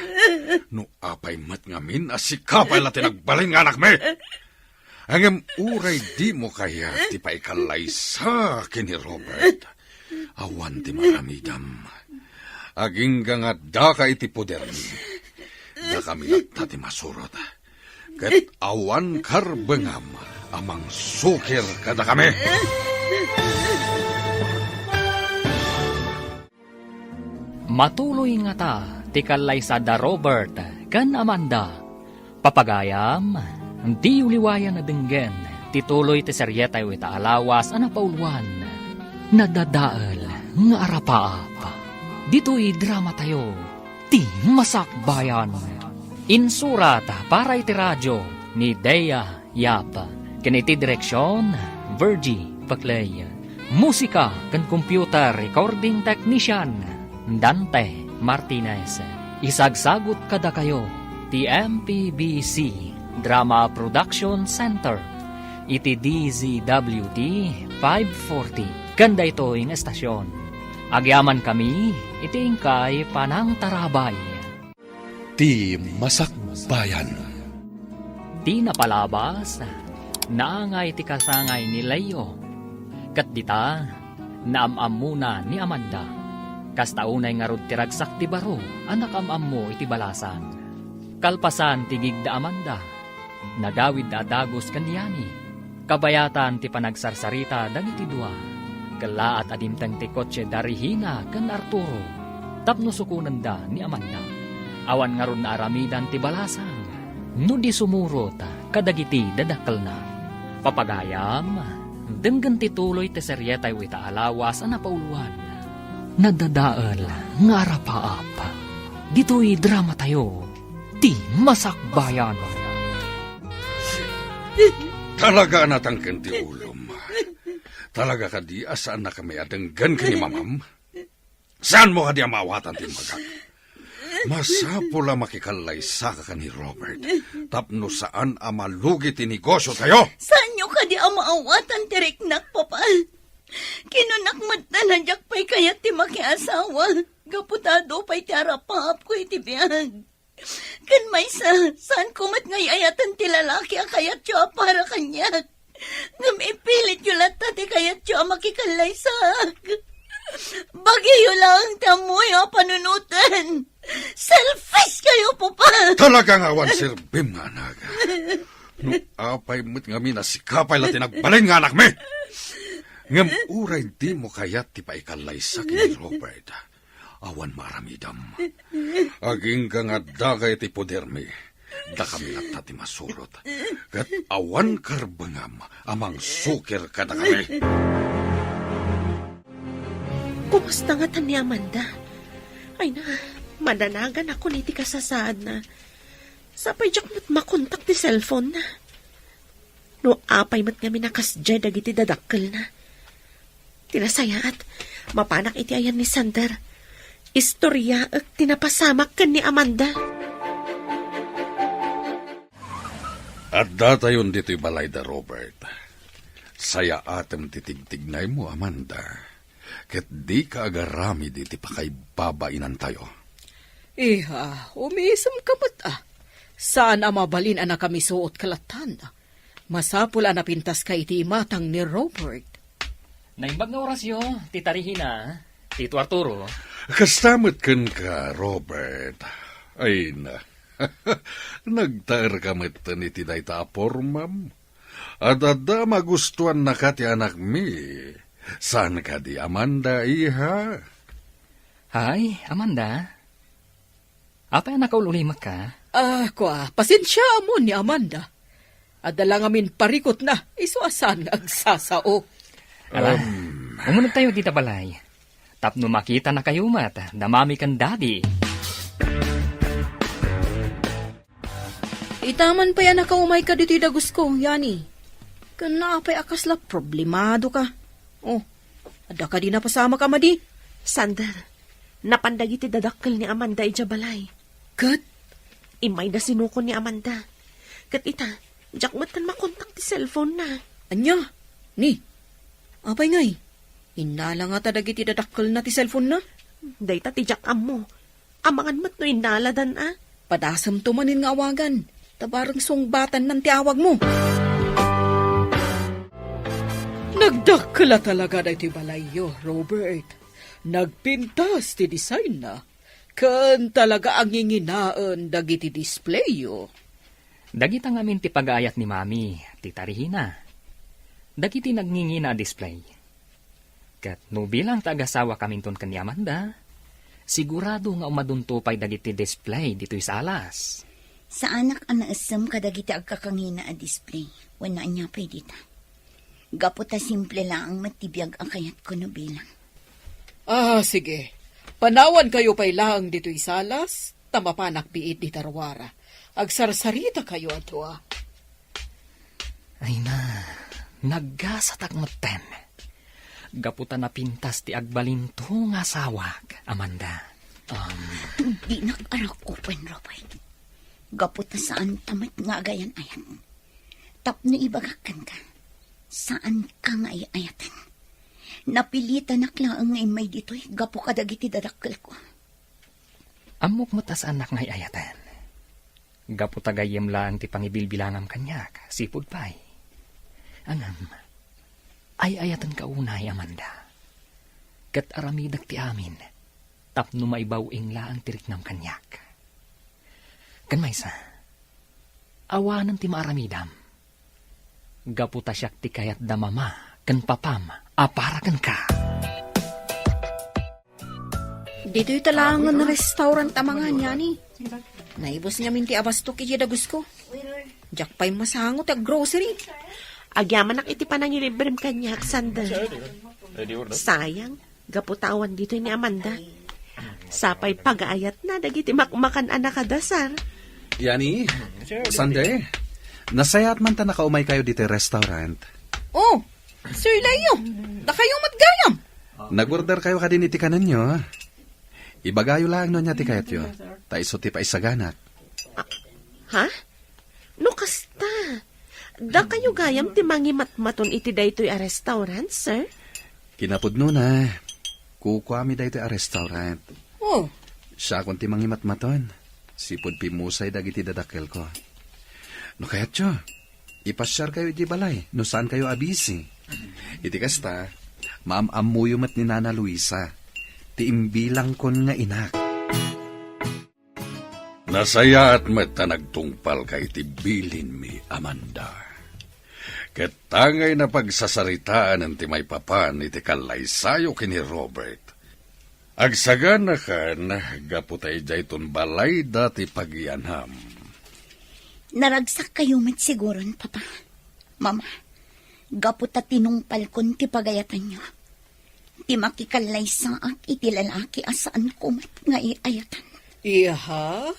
[SPEAKER 8] No apay mat ngamin asikapay la tinagbalin nga anak me. Angem uray di mo kaya ti paikalay sa akin ni Robert. Awan ti maramidam. Aging nga daka iti poder mi. Da kami at ti masurot. Kat awan karbengam amang sukir kada kami.
[SPEAKER 2] Matuloy nga ta, ti kalay sa da Robert, kan Amanda. Papagayam, di uliwayan na denggen, tituloy ti seryetay wita alawas anapaulwan. Nadadaal nga arapaapa. Dito'y drama tayo, ti masakbayan. Insurat para iti radyo ni Dea Yap. Kiniti direksyon, Virgie Paclay. Musika kan computer recording technician, Dante Martinez. Isagsagot kada kayo, ti MPBC Drama Production Center. Iti DZWT 540. Kanda ito yung estasyon. Agyaman kami, iti ingkay panang tarabay.
[SPEAKER 9] Ti Masakbayan.
[SPEAKER 2] Ti napalabas, naangay ti kasangay ni Leo. Kat dita, naamam muna ni Amanda. Kastaunay nga rod ti ragsak ti baro, anak amam mo iti balasan. Kalpasan ti gigda Amanda, nagawid da adagos kaniyani. Kabayatan ti panagsarsarita dagiti dua. Kala at adimtang ti kotse da Regina kan Arturo. Tapno sukunan da ni Amanda. Awan nga ron na aramidan ti balasang. No di sumurot kadagiti dadakkel na. Papagayam, denggan ti tuloy ti seryetay wita alawas anapauluan. Nadadaal nga arapaap. Dito'y drama tayo, ti masakbayan.
[SPEAKER 8] Talaga natangken ti ulom. Talaga ka di asaan na kami adenggan ka ni mamam? Saan mo ka di amawatan ti maga? Masapula makikalay sa ka ni Robert. Tapno saan amalugi ti negosyo tayo?
[SPEAKER 7] Saan nyo ka di ang maawatan tiriknak, Papa? Kinunak mata na jakpay kaya ti makiasawa. Gaputado pa'y ti arapap ko iti biyag. Kan may saan kumat ngay ayatan ti lalaki akayat yo para kanya. Ngam ipilit yo latta ti kayat yo makikalay sak. Bagiyo lang tamoy panunutan. Selfish kayo, Papa.
[SPEAKER 8] Talagang awan sirbim nga naga. No apay mo't nga minasikapay la tinagbalin nga anak me. Ngam uray di mo kayat ti paikalay sa ni Robert. Awan maramidam. Aging nga dagay ti poder mi. Da kami natati masurot. Kat awan karbangam, amang sukir kada kami.
[SPEAKER 5] Kumusta nga tan ni Amanda? Ay na, madanagan ako ni ti kasasaad na. Sapay jak mat makontak ti cellphone na. No apay mat nga minakasjay dagiti dadakkel na. Tinasayaat, mapanak iti ayan ni Sander. Istorya at tinapasamak kan ni Amanda.
[SPEAKER 8] At datayon dito'y balay da Robert. Saya atem titigtignay mo, Amanda. Ket di ka agarami diti pa kay babainan tayo.
[SPEAKER 6] Iha, umisam ka ba't Saan mabalin na kami suot kalatan? Masapula na pintas ka iti matang ni Robert.
[SPEAKER 2] Naimbag nga orasyo, tita Regina, tito Arturo.
[SPEAKER 8] Kastamot ken ka, Robert. Ay na. Nagtaer kamit ni tinay taapor, ma'am. At ada magustuhan na ka ti anak mi. Saan ka di, Amanda, iha?
[SPEAKER 2] Hay, Amanda. Apay na kaululimak ka?
[SPEAKER 6] Pasensya mo ni Amanda. Adala ngamin parikot na, isuasan nga agsasao.
[SPEAKER 2] Ala, umunod tayo dita balay. Tapno makita na kayo mat, namami kan daddy.
[SPEAKER 6] Itaman pa yan nakaumay ka dito dagus ko, Yani. Kana pa'y akasla, problemado ka. Oh, ada ka di napasama ka, Madi.
[SPEAKER 5] Sander, napandagi ti dadakkel ni Amanda ija balay.
[SPEAKER 6] Kat?
[SPEAKER 5] Imay na sinuko ni Amanda. Kat ita, jakmat kan makontak ti cellphone na.
[SPEAKER 6] Anya? Ni? Apay ngay? Inala nga tadagi ti dadakkel na ti cellphone na?
[SPEAKER 5] Dayta ti jakam mo. Amangan mat no inaladan
[SPEAKER 6] Padasam tumanin nga awagan. Tabarang sungbatan ng tiawag mo. Nagdakla talaga na iti balayo, Robert. Nagpintas ti design na. Kan talaga ang nginginaan dagiti displayo.
[SPEAKER 2] Dagita ngamin ti pag-aayat ni Mami, tita Regina. Dagiti nagngingi na display. Kat no bilang taga-sawa kaminton kan ni Amanda, sigurado nga umaduntupay dagiti display dito'y salas.
[SPEAKER 7] Sa anak ang naasam kadagiti agkakangina a display. Wala niya pa'y dita. Gaputa simple lang ang matibiyag ang kayat ko no bilang.
[SPEAKER 6] Sige. Panawan kayo pa'y lang dito'y salas, tamapanak biit di tarwara. Agsarsarita kayo ato
[SPEAKER 2] Ay na, naggasatak maten. Gaputa na pintas ti agbalinto nga sawag, Amanda.
[SPEAKER 7] Di nag-arak open, Robert. Gaputa saan tamat nga agayan ayan. Tapno ibagakan ka. Saan ka nga ayatan? Napilitan naklaan ngay may dito'y gapo kadagiti dadakkel ko.
[SPEAKER 2] Amok matas anak ngay ayatan. Gapo tagayem lang ti pangibilbilangam kanyak, sipod pay. Angam, ay ayatan ka unay, Amanda. Kat aramidak ti amin, tapno maibawing laang tiriknam kanyak. Kan maysa, awanan ti maaramidam. Gaputa siyak ti kayat da mama, kan papam, aparakan ka.
[SPEAKER 6] Dito'y talangan na restaurant amangan Yani. Naibos niya minti abasto kiti dagus ko. Diyak pa'y masangot ag grocery.
[SPEAKER 5] Agyaman nak iti panangilibrem kanyak, Sander. Sayang, gaputawan dito ni Amanda. Sapay pag-aayat na, dagiti makmakan anak kadasar.
[SPEAKER 1] Yani, Sunday, nasayat man ta nakaumay kayo dito restaurant.
[SPEAKER 6] Oh, Sir Leo, na kayo matgayam.
[SPEAKER 1] Nag-order kayo ka din itikanan nyo. Ibagayo lang no niya ti kayat yun. Taiso ti pa isaganak.
[SPEAKER 5] Ha? No kasta. Da kayo gayam ti mangimatmaton iti daytoy a restaurant, sir?
[SPEAKER 1] Kinapudno na. Kukwami daytoy a restaurant.
[SPEAKER 6] Oh,
[SPEAKER 1] Siya kung ti mangimatmaton. Sipod pimusay dagiti dadakkel ko. No kayat yo, ipasyar kayo iti balay. No saan kayo abisi. Iti kasta, maam-amuyo mat ni Nana Luisa. Ti imbilang kon nga inak.
[SPEAKER 8] Nasaya at mata nagtungpal kay tibilin mi, Amanda. Ketangay na pagsasaritaan ng timay papan iti kalaysayo kini Robert. Agsagan na kan, gaputay jay ton balay dati pagyanham.
[SPEAKER 7] Naragsak kayo met siguron, Papa. Mama, gaputa tinungpal kon ti pagayatan nyo. Ti makikalay saak iti lalaki asaan kumat nga iayatan.
[SPEAKER 6] Iha?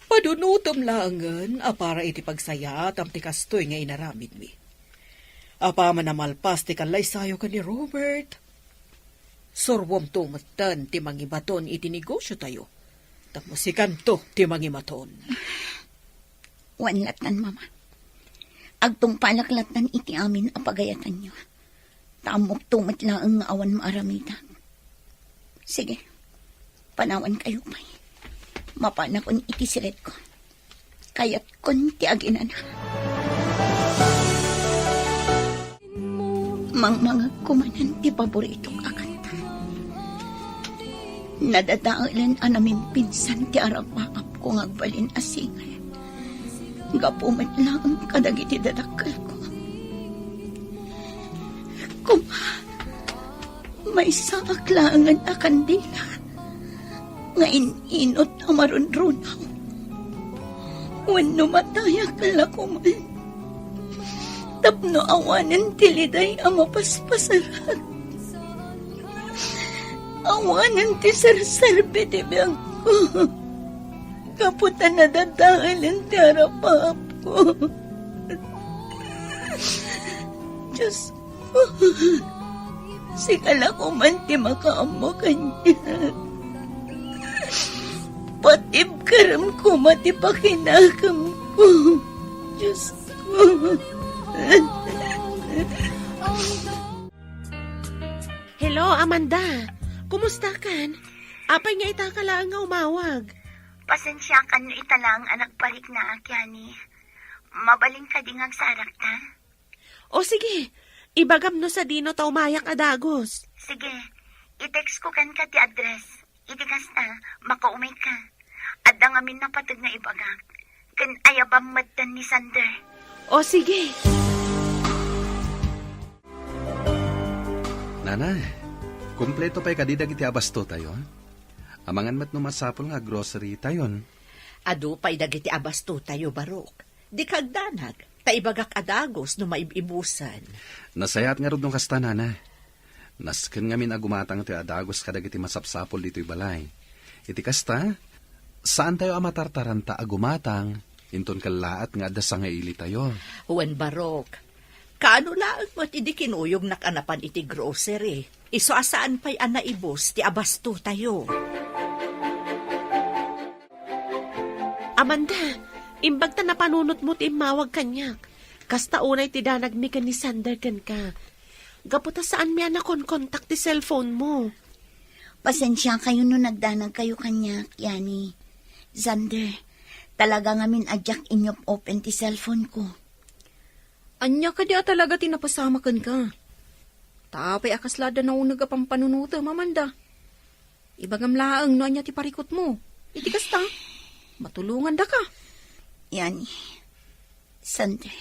[SPEAKER 6] Padunutom langan, para iti pagsaya tam ti kastoy nga inaramid mi. Apa manamalpas ti kalay sayo ka ni Robert. Sorwom tumatan ti mangibaton iti negosyo tayo. Tapos si kanto ti mangimaton.
[SPEAKER 7] Wanlatan, Mama. Agtong palaklatan iti amin apagayatan nyo. Tamok tumat laang nga awan maaramitan. Sige, panawan kayo pa'y. Mapanakon iti siret ko. Kayat kon ti aginana. Mga kumanan ti paboritong akanta. Nadadaalan anaming pinsan ti arapaap ko ngagbalin asingal. Gapumat lang ang kadagiti dadakal ko. May saak langan a kandila. Nga inot amarunrunaw. Wano mataya kalakuman. Tapno awanan tiliday ang mapaspasaran. Awanan ti sarsarbe ti biyang ko. Kaputan na dadaalan ti harapap ko. Diyos ko. Sikala ko man ti makaamo kanya. Patib karam ko mati pakinakam ko. Diyos ko.
[SPEAKER 5] Hello, Amanda. Kumusta kan? Apay nga ita ka lang nga umawag.
[SPEAKER 7] Pasensya ka no italang anak parik na akyani. Mabaling ka ding agsarak ta.
[SPEAKER 5] O sige, ibagam no sa dino ta umayak adagos.
[SPEAKER 7] Sige, i-text ko kan ka ti address. Itikas na, makaumay ka. Adda ngamin na patag na ibagak. Kan ayabang matan ni Sander.
[SPEAKER 5] O sige.
[SPEAKER 1] Nanay, kumpleto pa'y kadidag iti abasto tayo. Amangan mat numasapol nga grocery tayon.
[SPEAKER 3] Adu pa'y dagiti abasto tayo, Barok. Di kagdanag, taibagak adagos no maibibusan.
[SPEAKER 1] Nasayat nga rod nung kasta, nanay. Nasken nga min agumatang iti adagos kadag iti masapsapol dito'y balay. Iti kasta, saan tayo amatartaranta agumatang, inton kalaat nga adasa nga ili tayo.
[SPEAKER 3] Huwan Barok, kaano lang mo't idi kinuyog nakanapan iti grocery. Iso asaan pa'y anaibos ti abasto tayo.
[SPEAKER 5] Amanda, imbag ta napanunot mo ti mawag kanyak. Kasta unay ti danag mi kan ni Sander kan ka. Gaputa saan mi anakon kontak ti cellphone mo.
[SPEAKER 7] Pasensya kayo no nagdanag kayo kanya, Yani. Zander, talaga ngamin adyak inyop open ti cellphone ko.
[SPEAKER 6] Anya ka di talaga tinapasamakan ka. Tapay akaslada na unag apang panunuta, Mamanda. Ibagam laang no anya ti parikot mo. Itikas ta. Matulungan da ka.
[SPEAKER 7] Yani, Sander,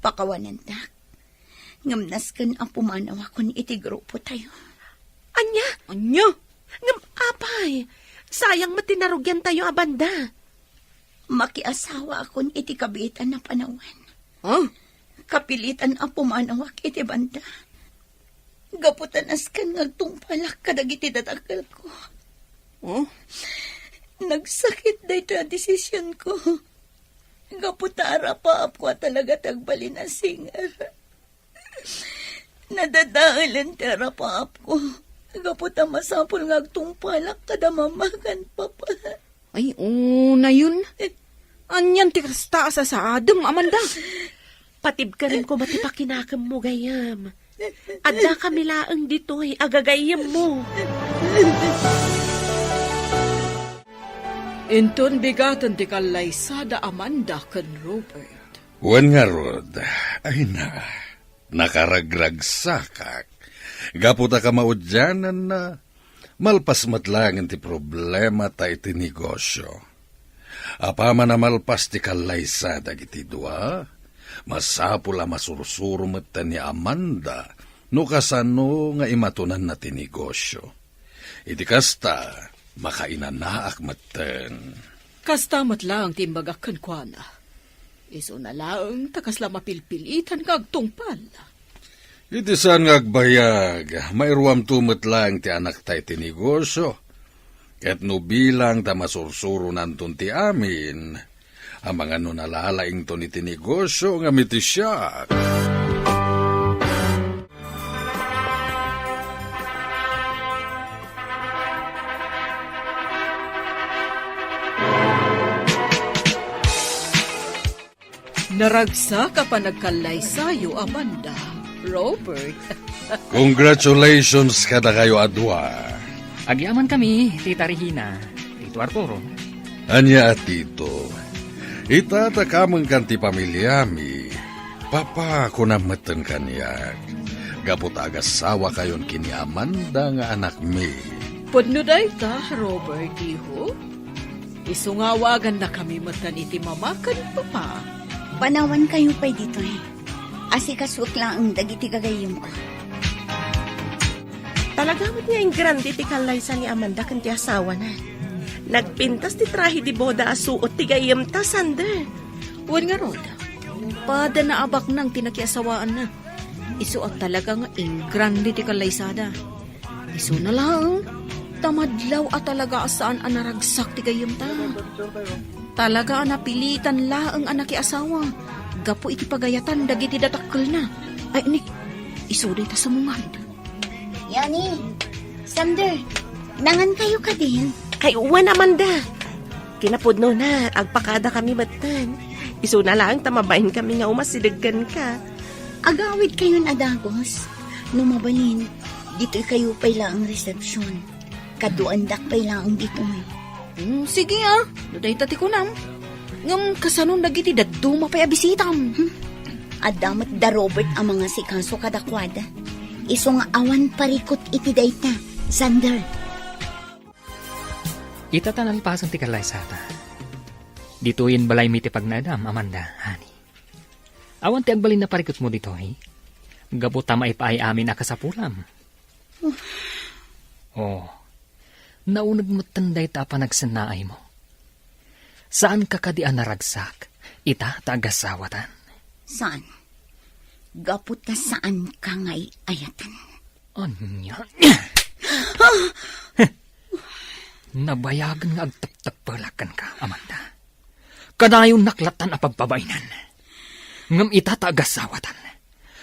[SPEAKER 7] pakawanan tak. Ngamnas kan ang pumanaw ako ni iti grupo tayo.
[SPEAKER 5] Anya?
[SPEAKER 6] Anya?
[SPEAKER 5] Ngam apay. Sayang matinarugyan tayo, Abanda.
[SPEAKER 7] Makiasawa ako ni iti kabitan na panawan.
[SPEAKER 6] Huh?
[SPEAKER 7] Kapilitan ang pumanawak iti banda. Gaputan askan ngagtungpalak kadag iti datakal ko.
[SPEAKER 6] Oh?
[SPEAKER 7] Nagsakit da ito ang desisyon ko. Gaputara pa ako talaga tagbalin na singar. Nadadaalan tara pa ako. Gaputa masapol ngagtungpalak kada mamakan papa.
[SPEAKER 6] Ay, na yun. Anyan ti kasta sa adem, Amanda.
[SPEAKER 5] Patib ka rin ko matipakinakam mo gayam. Adda kami laang dito'y agagayam mo.
[SPEAKER 6] Inton bigatan ti kalay sada Amanda kan Robert.
[SPEAKER 8] Wan nga rod, ay na, nakaragragsakak. Gaputa ka maudyanan na, malpas matlangan ti problema ta iti negosyo. Apama na malpas ti kalay sada iti dua, masapula masursuro mata ni Amanda, no kasano nga imatunan na ti negosyo. Iti kasta, makainanaak maten.
[SPEAKER 6] Kastamat lang timbagak kan kuana. Iso na lang takasla mapilpilitan kag tungpal.
[SPEAKER 8] Iti saan ngagbayag, mairuam tumot lang ti anak tay ti negosyo. Ket no bilang ta masursuro nanton ti amin, ang mga no nalalaing to ni ti negosyo nga miti siya.
[SPEAKER 6] Naragsa ka pa nagkalay sayo, Amanda. Robert.
[SPEAKER 8] Congratulations kada kayo adwa.
[SPEAKER 2] Agyaman kami, Tita Regina, Tito Arturo.
[SPEAKER 8] Anya at tito, itatakamang kanti pamilyami, papa ko na mateng kanyak. Gapot agasawa kayon kini Amanda nga anak mi.
[SPEAKER 6] Pudno day ta, Robert, iho. Isungawagan na kami matan iti mamakan papa.
[SPEAKER 7] Panawan kayo pa dito eh. Asikaswak lang ang dagiti gagayom ko.
[SPEAKER 5] Talaga mo't nga yung grande ti kalaysa ni Amanda kan ti asawa na. Nagpintas ti trahi di boda asuot ti gayam ta, Sander.
[SPEAKER 6] Huwag nga, Rod. Pada na abak nang tinakiasawaan na. Isu at talaga nga ing grande ti kalaysada. Isu na lang. Tamadlaw at talaga asaan ang naragsak ti gayam ta. Talaga napilitan laang anak asawa. Gapo iti pagayatan dagiti datakkel na. Ay ni, isuday ta sa mungad.
[SPEAKER 7] Yani, Sander, nangan kayo ka din.
[SPEAKER 5] Kay uwan, Amanda. Kinapudno na, agpakada kami batan. Isu na lang tamabahin kami nga umasiliggan ka.
[SPEAKER 7] Agawid kayo na dagos. Numabalin, dito kayo pa lang ang resepsyon. Kaduandak pa lang dito eh.
[SPEAKER 6] Sige Duday tati ko nam. Ngam kasanon dagiti daduma pa'y abisitam.
[SPEAKER 7] Adamat da Robert ang mga sikaso kadakwada. Iso nga awan parikot iti dayta, Sander.
[SPEAKER 2] Itatanalpasan ti kalaysata. Dituin balay mi ti pagnadam, Amanda, honey. Awan ti agbalin na parikot mo dito, eh. Gabot tama ipaay amin akasapulam. Naunag mo tanday ta pa nagsanaay mo. Saan ka kadian naragsak? Ita tagasawatan.
[SPEAKER 7] Saan? Gapot na saan ka nga'y ayatan?
[SPEAKER 2] Anya? Nabayagan nga agtagtagpalakan ka, Amanda. Kadayon naklatan a pagpabainan. Ngam ita tagasawatan.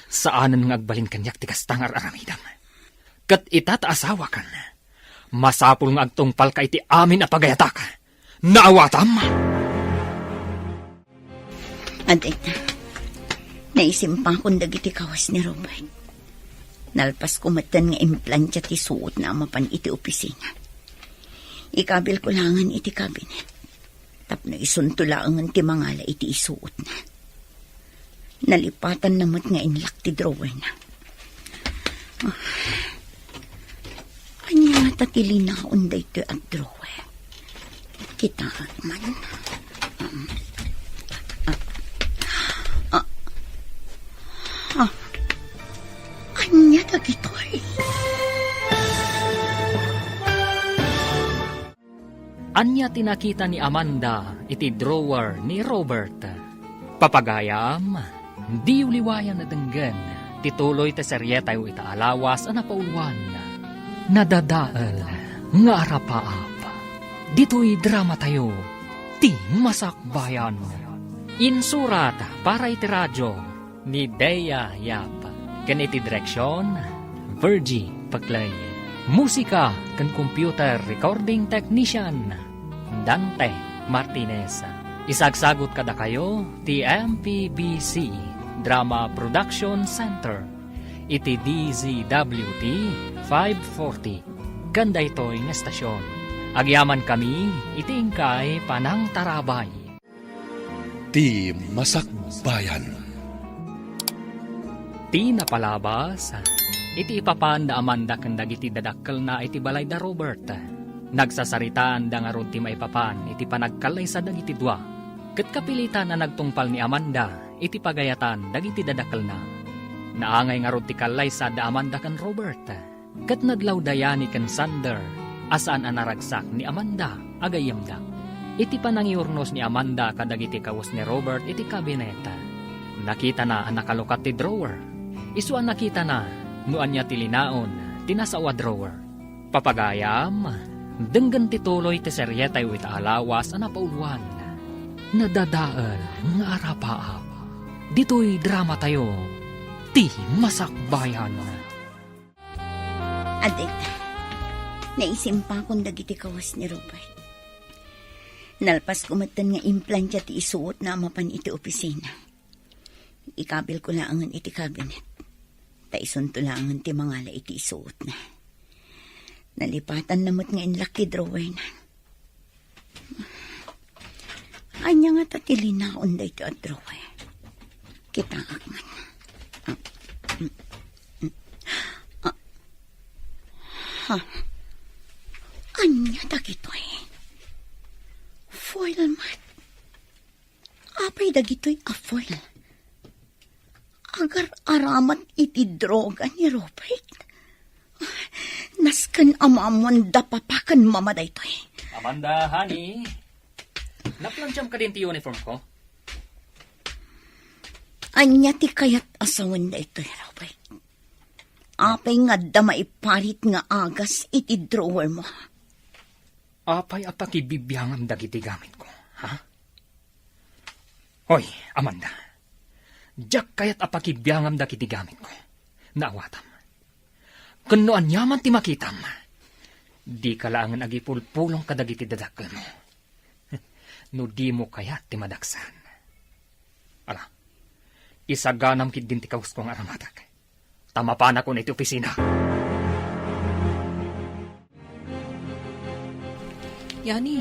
[SPEAKER 2] Saanan nga agbalin kanyak tikastangar aramidam. Kat ita taasawa kan. Masapul nga agtungpal ka iti amin a pagayata ka. Naawatam!
[SPEAKER 7] Aday na. Naisimpang kong dagiti kawas ni Robert. Nalpas kumatan nga implantya ti suot na amapan iti opisina. Ikabil ko langan iti kabinet. Tapno isuntulaangan ti mangala iti isuot na. Nalipatan namot nga inlak ti drawer na. Anya nga tatili na unday to at drawer. Kita man. Anya dagitoy.
[SPEAKER 2] Anya tinakita ni Amanda iti drawer ni Robert. Papagayam, di uliwayan na denggan. Tituloy ta seryeta ita alawas na paulwan. Nadadaal nga arapaap. Dito'y drama tayo. Ti Masakbayan. Insurat para iti radyo ni Dea Yap. Ganiti direksyon, Virgie Paglay. Musika kan computer recording technician, Dante Martinez. Isagsagot kada kayo, TMPBC Drama Production Center. Iti DZWT 540. Ganda ito'y nga stasyon. Agyaman kami, itingkay Panang Tarabay.
[SPEAKER 9] Ti Masakbayan.
[SPEAKER 2] Ti napalabas, iti ipapan da Amanda kandag iti dadakkel na iti balay da Robert. Nagsasaritaan da nga ron ti maipapan iti panagkalay sa dagiti dua. Ket kapilitan na nagtungpal ni Amanda iti pagayatan dagiti dadakkel na. Naangay nga ron ti kalay sa da Amanda kan Robert. Ket naglaw dayani kan Sander asaan ang naragsak ni Amanda agayam da. Iti panangiurnos ni Amanda kadagiti kawas ni Robert iti kabineta. Nakita na ang nakalukat ti drawer. Isuan nakita na nuan niya tilinaon tinasawa drawer. Papagayam, denggan tituloy ti seryetay iti alawas ang napauluan. Nadadaal nga arapaap. Dito'y drama tayo. Ti masakbayan.
[SPEAKER 7] Adik, naisimpa kong dagiti kawas ni Robert. Nalpas kumatan nga implant ti isuot na amapan iti opisina. Ikabil ko laangan iti cabinet. Taison to laangan ti mangala iti isuot na. Nalipatan namot nga inlaki drawer na. Anya nga tatilinaon da ito at drawer. Kita akman. Ha? Anya dagitoy? Foil man. Apay dagitoy a foil. Agar aramat iti droga ni Robert. Nasken amamon da papakan mama daytoy.
[SPEAKER 2] Amanda, honey. Naplansyam ka din ti uniform ko?
[SPEAKER 7] Anya ti kayat asawan daytoy, Robert. Apay nga da maiparit nga agas iti drawer mo.
[SPEAKER 2] Apay apakibibiyangam dagiti gamit ko, ha? Hoy, Amanda. Diyak kayat apakibiyangam dagiti gamit ko. Naawatam. Kanoan yaman ti makitam. Di ka laangan agipulpulong kadagiti dadakkel mo. No di mo kayat ti madaksan. Ala, isaganam kid din ti kaus kong aramatak. Tamapan ako na iti opisina.
[SPEAKER 6] Yani,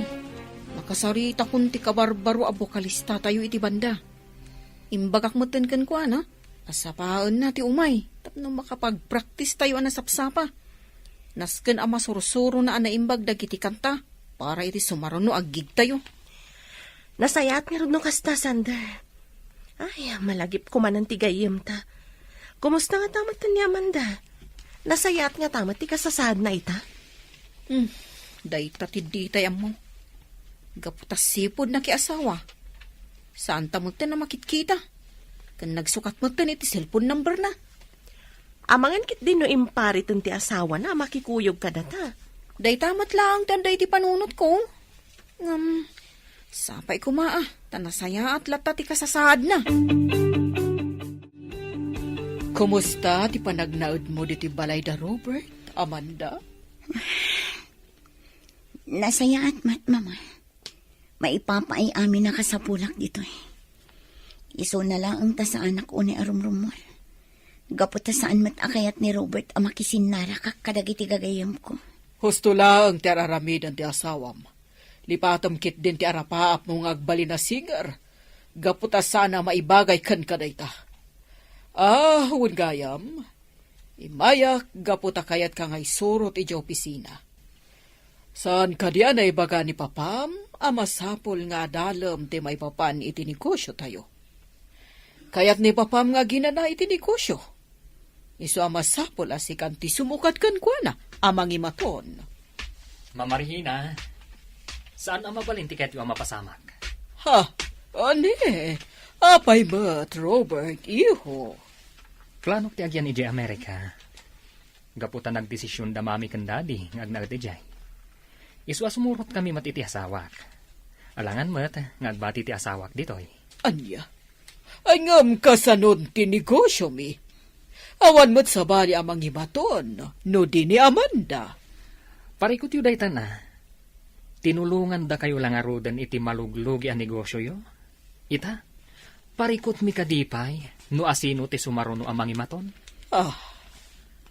[SPEAKER 6] makasarita kun ti kabarbaro abokalista tayo iti banda. Imbagak mo tenken ko, ana? Asapaan na ti umay. Tapno makapag-practice tayo anasapsapa. Nasken ama sursuro na anaimbag dagiti kanta. Para iti sumaruno agig tayo.
[SPEAKER 5] Nasayat nga rin no kasta, Sander. Ay, malagip ko man ang tigayim ta. Kumusta nga tamat ni Amanda? Nasayat nga tamat ti kasasad na ita?
[SPEAKER 6] Dayta ti ditay mo. Gaputas sipod na kiasawa. Saan tamot na makitkita? Kan nagsukat mo iti cellphone number na.
[SPEAKER 5] Amangan kit din no impariton ti asawa na makikuyog ka data.
[SPEAKER 6] Day tamat lang tanday ti panunot ko. Sapay kumaa. Tanasaya at lata ti kasasad na. Kumusta ti panagnaud mo di ti balay da Robert, Amanda?
[SPEAKER 7] Nasaya at mat, mama. Maipapaay amin na kasapulak dito eh. Iso na lang ang ta sa anak ko ni arumrumol. Gapot ta saan mat akayat ni Robert ang makisinara kakadagiti gagayam ko.
[SPEAKER 6] Husto lang ti araramid ang ti asawam. Lipatom kit din ti arapaap mong agbali na singer. Gapot ta sana maibagay kan kadayta. Huwag gayam. Imayak gapot ta kayat ka ngay surot iti opisina. Saan ka diyan ay baga ni Papam, amasapol nga dalam ti may papan iti negosyo tayo. Kayat ni Papam nga ginana iti negosyo. Isu amasapol asikan ti sumukat kan kwa na, amang imaton.
[SPEAKER 2] Mamarihina, saan ang mabalin ti kayo ang mapasamak?
[SPEAKER 6] Ha, ane, apay ba't Robert, iho?
[SPEAKER 2] Planok ti agyan iti Amerika. Gaputan nagdesisyon da mami kan daddy, ngagnagat iti. Iswa sumurot kami matiti asawak. Alangan mat, ngagbati ti asawak ditoy.
[SPEAKER 6] Anya, angam kasanod ti negosyo mi. Awan mo't sabali amang imaton, no di ni Amanda.
[SPEAKER 2] Parikot yu daytan na. Tinulungan da kayo lang arudan iti maluglugi ang negosyo yo. Ita, parikot mi kadipay, no asino ti sumaruno amang imaton.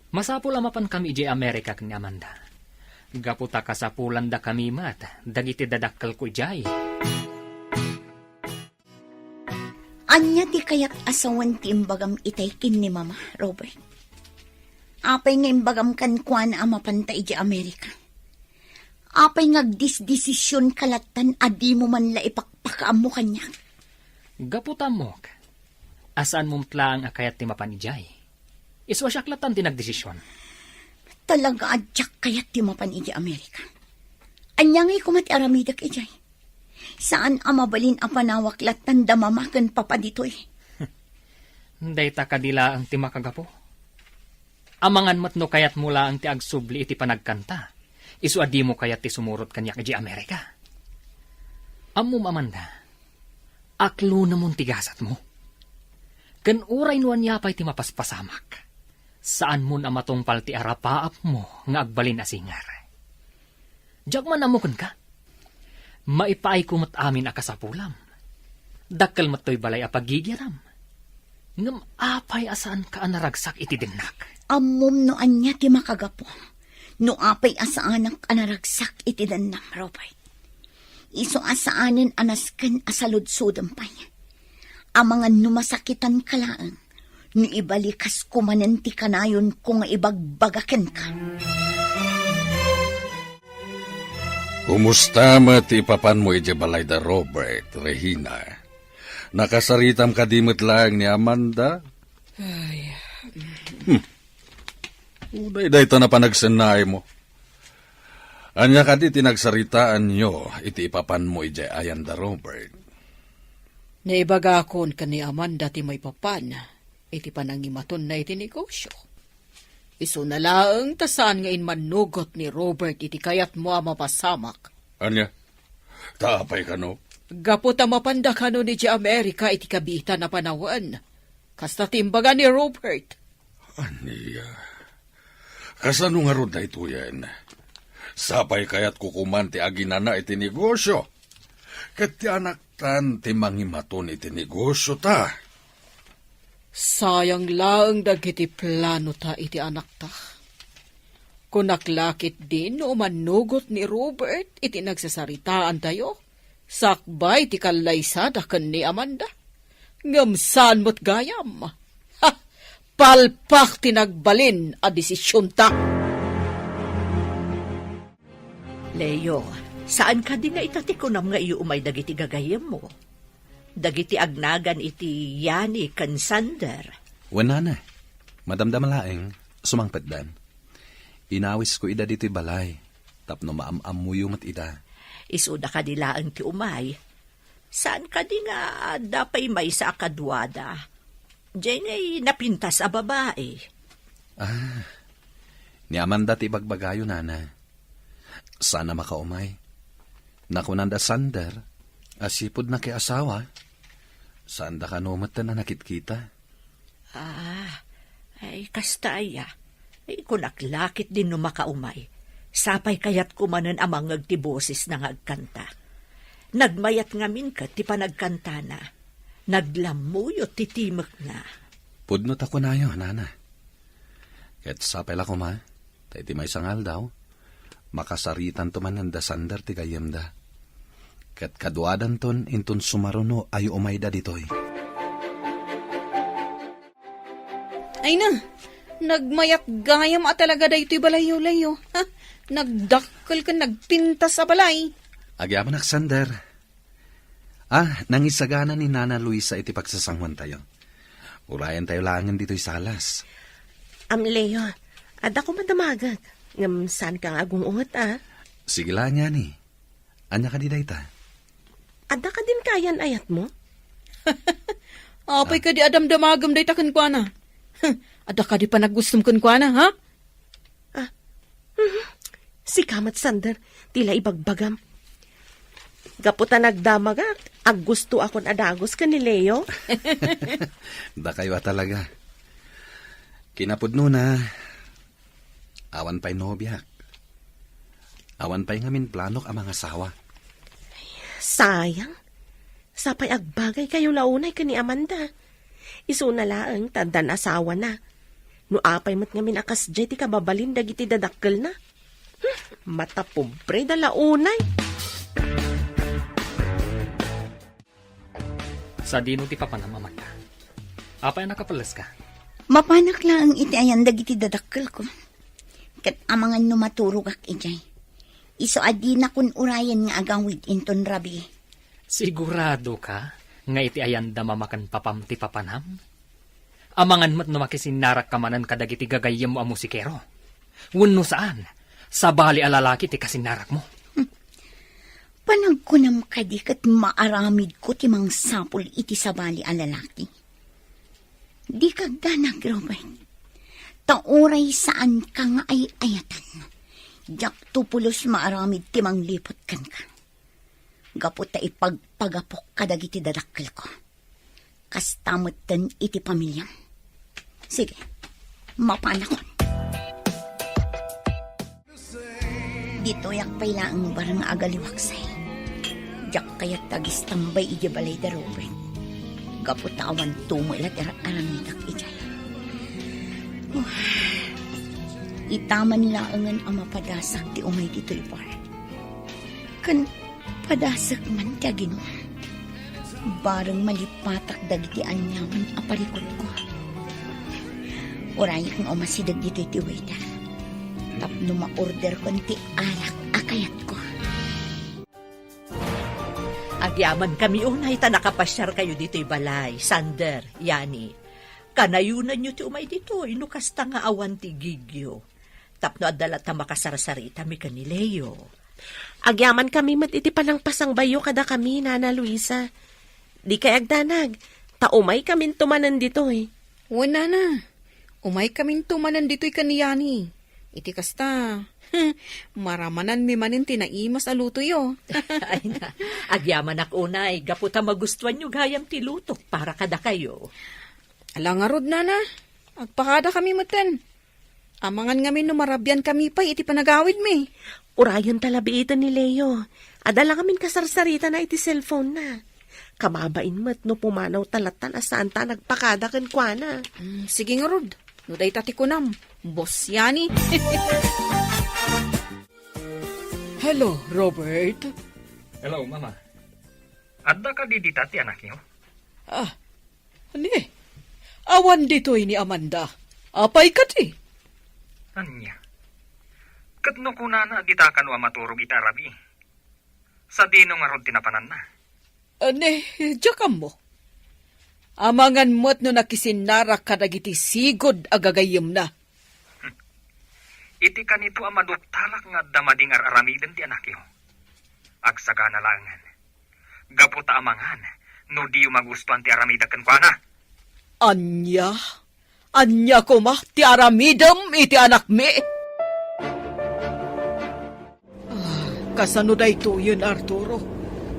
[SPEAKER 2] Masapul amapan kami iti Amerika kang Amanda. Gaputa kasapulan da kami mat, dagiti dadakkel ko jay.
[SPEAKER 7] Anya ti kayat asawan ti imbagam itaykin ni Mama, Robert. Apay nga imbagam kan kwa na amapanta iti Amerika. Apay ngagdisdesisyon kalatan adi mo man la ipakpakaam mo kanya.
[SPEAKER 2] Gaputan mo, asaan mong tlaang akayat ti mapanijay? Iswa siyaklatan ti nagdesisyon.
[SPEAKER 7] Talaga adyak kayat ti mapan iti Amerika. Anya ngay kumati aramidak ijay. Saan amabalin ang panawaklat tanda mamakan papa ditoy?
[SPEAKER 2] Dayta kadila ang ti makagapo. Amangan matno kayat mula ang ti agsubli iti panagkanta. Isu adi mo kayat ti sumurot kanya kay Amerika. Amum Amanda, aklo na mong tigasat mo. Kan uray nuan niya pa'y ti mapaspasamak. Saan mo na matungpal ti arapaap mo nga agbalin asingar. Diyak man amukan ka. Maipaay kumot amin akasapulam. Dakkel matoy balay apagigyaram. Ngam apay asaan ka anaragsak iti dinnak.
[SPEAKER 7] Amom no anya ti makagapo. No apay asaanak anaragsak iti danam, Robert. Iso asaanan anasken asaludsudam pay. Amangan numasakitan kalaang. No ibalikas kumanen ti kanayon kung ibagbagaken ka.
[SPEAKER 8] Kumusta mat ipapan mo balay da Robert, Regina? Nakasaritam kadimot lang ni Amanda?
[SPEAKER 6] Ay,
[SPEAKER 8] Uday ito na panagsanay mo. Anya ka di tinagsaritaan nyo, iti ipapan mo ayan da Robert.
[SPEAKER 6] naibagakon ka ni Amanda ti may papan, iti panangimaton na iti negosyo. Iso na laang tasaan nga manugot ni Robert iti kayat mo mapasamak.
[SPEAKER 8] Anya? Taapay ka no?
[SPEAKER 6] Gapot ang mapanda ka no ni Amerika iti kabita na panawan. Kasta timbaga ni Robert.
[SPEAKER 8] Anya? Kasano nga ron na ito yan? Sapay kayat kukuman ti aginana iti negosyo. Kat ti anak tan ti mangimaton iti negosyo ta.
[SPEAKER 6] Sayang lang dagiti plano ta iti anak ta. Kunaklakit din no manugot ni Robert iti nagsasaritaan tayo. Sakbay ti kalaysada ken ni Amanda. Ngamsan mo't gayam. Ha! Palpak tinagbalin a desisyon ta.
[SPEAKER 3] Leo, saan ka din nga itatikunam nga iyo umay dagiti gagayem mo? Dagiti agnagan iti Yani kan Sander.
[SPEAKER 1] Wala na. Madamdam laeng, sumangpet dan. Inawis ko ida dito balay. Tapno maamamuyo mat ida.
[SPEAKER 3] Isuda ka nila ang ti umay. Saan ka di nga dapay may sa akadwada? Diyan ay napintas a babae.
[SPEAKER 1] Ni Amanda ti bagbagayo nana. Sana makaumay. Nakunanda Sander, asipod na kay asawa. Saan da ka numat na nakit-kita?
[SPEAKER 3] Ay kastaya. Ay kunaklakit din no makaumay. Sapay kayat kumanan amang agtibosis na ngagkanta. Nagmayat ngamin ka ti panagkanta na. Naglamuyo ti timek na.
[SPEAKER 1] Pudnot ako na yun, nana. Ket sapay la ko ma, tayo ti may sangal daw. Makasaritan to man da Sander ti gayem da. Ket kaduadan ton inton sumaruno ay umayda ditoy.
[SPEAKER 6] Ay na, nagmayat gayam at talaga da ito'y balayo-layo. Ha? Nagdakkel ka, nagpintas sa balay.
[SPEAKER 1] Agyaman ak Sander. Nangisagana ni Nana Luisa iti pagsasangwan tayo. Urayan tayo langan dito'y salas.
[SPEAKER 5] Leo, ada ko madamagat. Ngam saan kang agong ungot,
[SPEAKER 1] Sige lang yan eh. Anya ka di dayta?
[SPEAKER 5] Ada ka din kayan ayat mo?
[SPEAKER 6] Apay ka di adam-damagam day takan kwa na. Ada ka di pa nagustom kan kwa na, ha?
[SPEAKER 5] Si Kamat Sander, tila ibagbagam. Gaputa nagdamagat, ag gusto akon adagos ka ni Leo.
[SPEAKER 1] Da kayo talaga. Kinapudno na. Awan pa'y nobyak. Awan pa'y ngamin planok ang mga asawa.
[SPEAKER 5] Sayang. Sapay agbagay kayo launay ka ni Amanda. Iso na laang tandan asawa na. No apay mat ngamin akas jay ti kababalin dagiti dadakkel na. Mata pobre da launay.
[SPEAKER 2] Sa dino ti papanamaman ka. Apay nakapalas ka.
[SPEAKER 7] Mapanak lang ang iti ayan dagiti dadakkel ko. Kat amangan no maturog ak ijay. Iso adi na kun urayan nga agawid inton rabi.
[SPEAKER 2] Sigurado ka nga iti ayanda mamakan papam ti papanam? Amangan mat no makisinarak kamanan kadagiti gagayem mo a musikero. Wenno saan? Sa bali alalaki ti kasinarak mo.
[SPEAKER 7] Panagkunam kadi kat maaramid ko timang sapul iti sabali a lalaki. Di kagdanag, Robert. Tauray saan ka nga ay ayatan. Jak tupulos maaramid timang lipot kan ka. Gapot ta ipagpagapok kadagiti dadakkel ko. Kastamutan iti pamilya. Sige, mapanakon. Dito yak pala ang barang agaliwaksay. Jak kayat tagis tambay iti balay da Robert. Gaputawan tumula arangitak ijay. Itaman laangan ang mapadasak ti umay dito'y bar. Kan padasak man ti Ginoo. Barang malipatak dagiti anyaman aparikot ko. Oray kang umasidag dito'y ti waiter. Tapno ma-order ko ti alak akayat ko.
[SPEAKER 3] Agyaman kami unay ta nakapasyar kayo dito'y balay, Sander, Yani. Kanayunan nyo ti umay dito, inukas ta nga awan ti gigyo. Tapno adala ta makasarsarita mi kanileyo.
[SPEAKER 5] Agyaman kami mat iti panang pasang bayo kada kami, Nana Luisa. Di kay agdanag, taumay kamin tumanan dito eh.
[SPEAKER 6] Wala na. Umay kaming tumanan dito'y kaniyani. Iti kasta, maramanan mi manin tinaimas aluto yo.
[SPEAKER 3] Ay na, agyaman ak unay, gaputa magustuhan nyo gayam ti lutok para kada kayo.
[SPEAKER 6] Alangarod na na. Agpakada kami matan. Amangan ngamin numarabyan kami pa iti panagawid mi.
[SPEAKER 5] Urayon talabiitan ni Leo. Adala kamin kasarsarita na iti cellphone na. Kamabain mat no pumanaw talatan asaan ta nagpakada kan kwa na.
[SPEAKER 6] Sige nga rod. No day tati ko nam. Boss Yani.
[SPEAKER 3] Hello, Robert.
[SPEAKER 4] Hello, Mama. Adda ka di dita ti anak niyo?
[SPEAKER 3] Ani? Awan dito'y ni Amanda. Apay ka ti.
[SPEAKER 4] Anya? Katno kuna na dita ka no maturog ita Arabi. Sa dino nga rod tinapanan na.
[SPEAKER 3] Ani, jakam mo. Amangan mo't no nakisinarak kadagiti sigod agagayim na.
[SPEAKER 4] Iti kanito ang maduktalak nga damading aramiden ti anak niyo. Agsaga na langan. Gaputa amangan, no di magustuhan ti aramida kan kwa na.
[SPEAKER 3] Anya ko ma, ti aramidam iti anak mi. Kasano da ito yun, Arturo?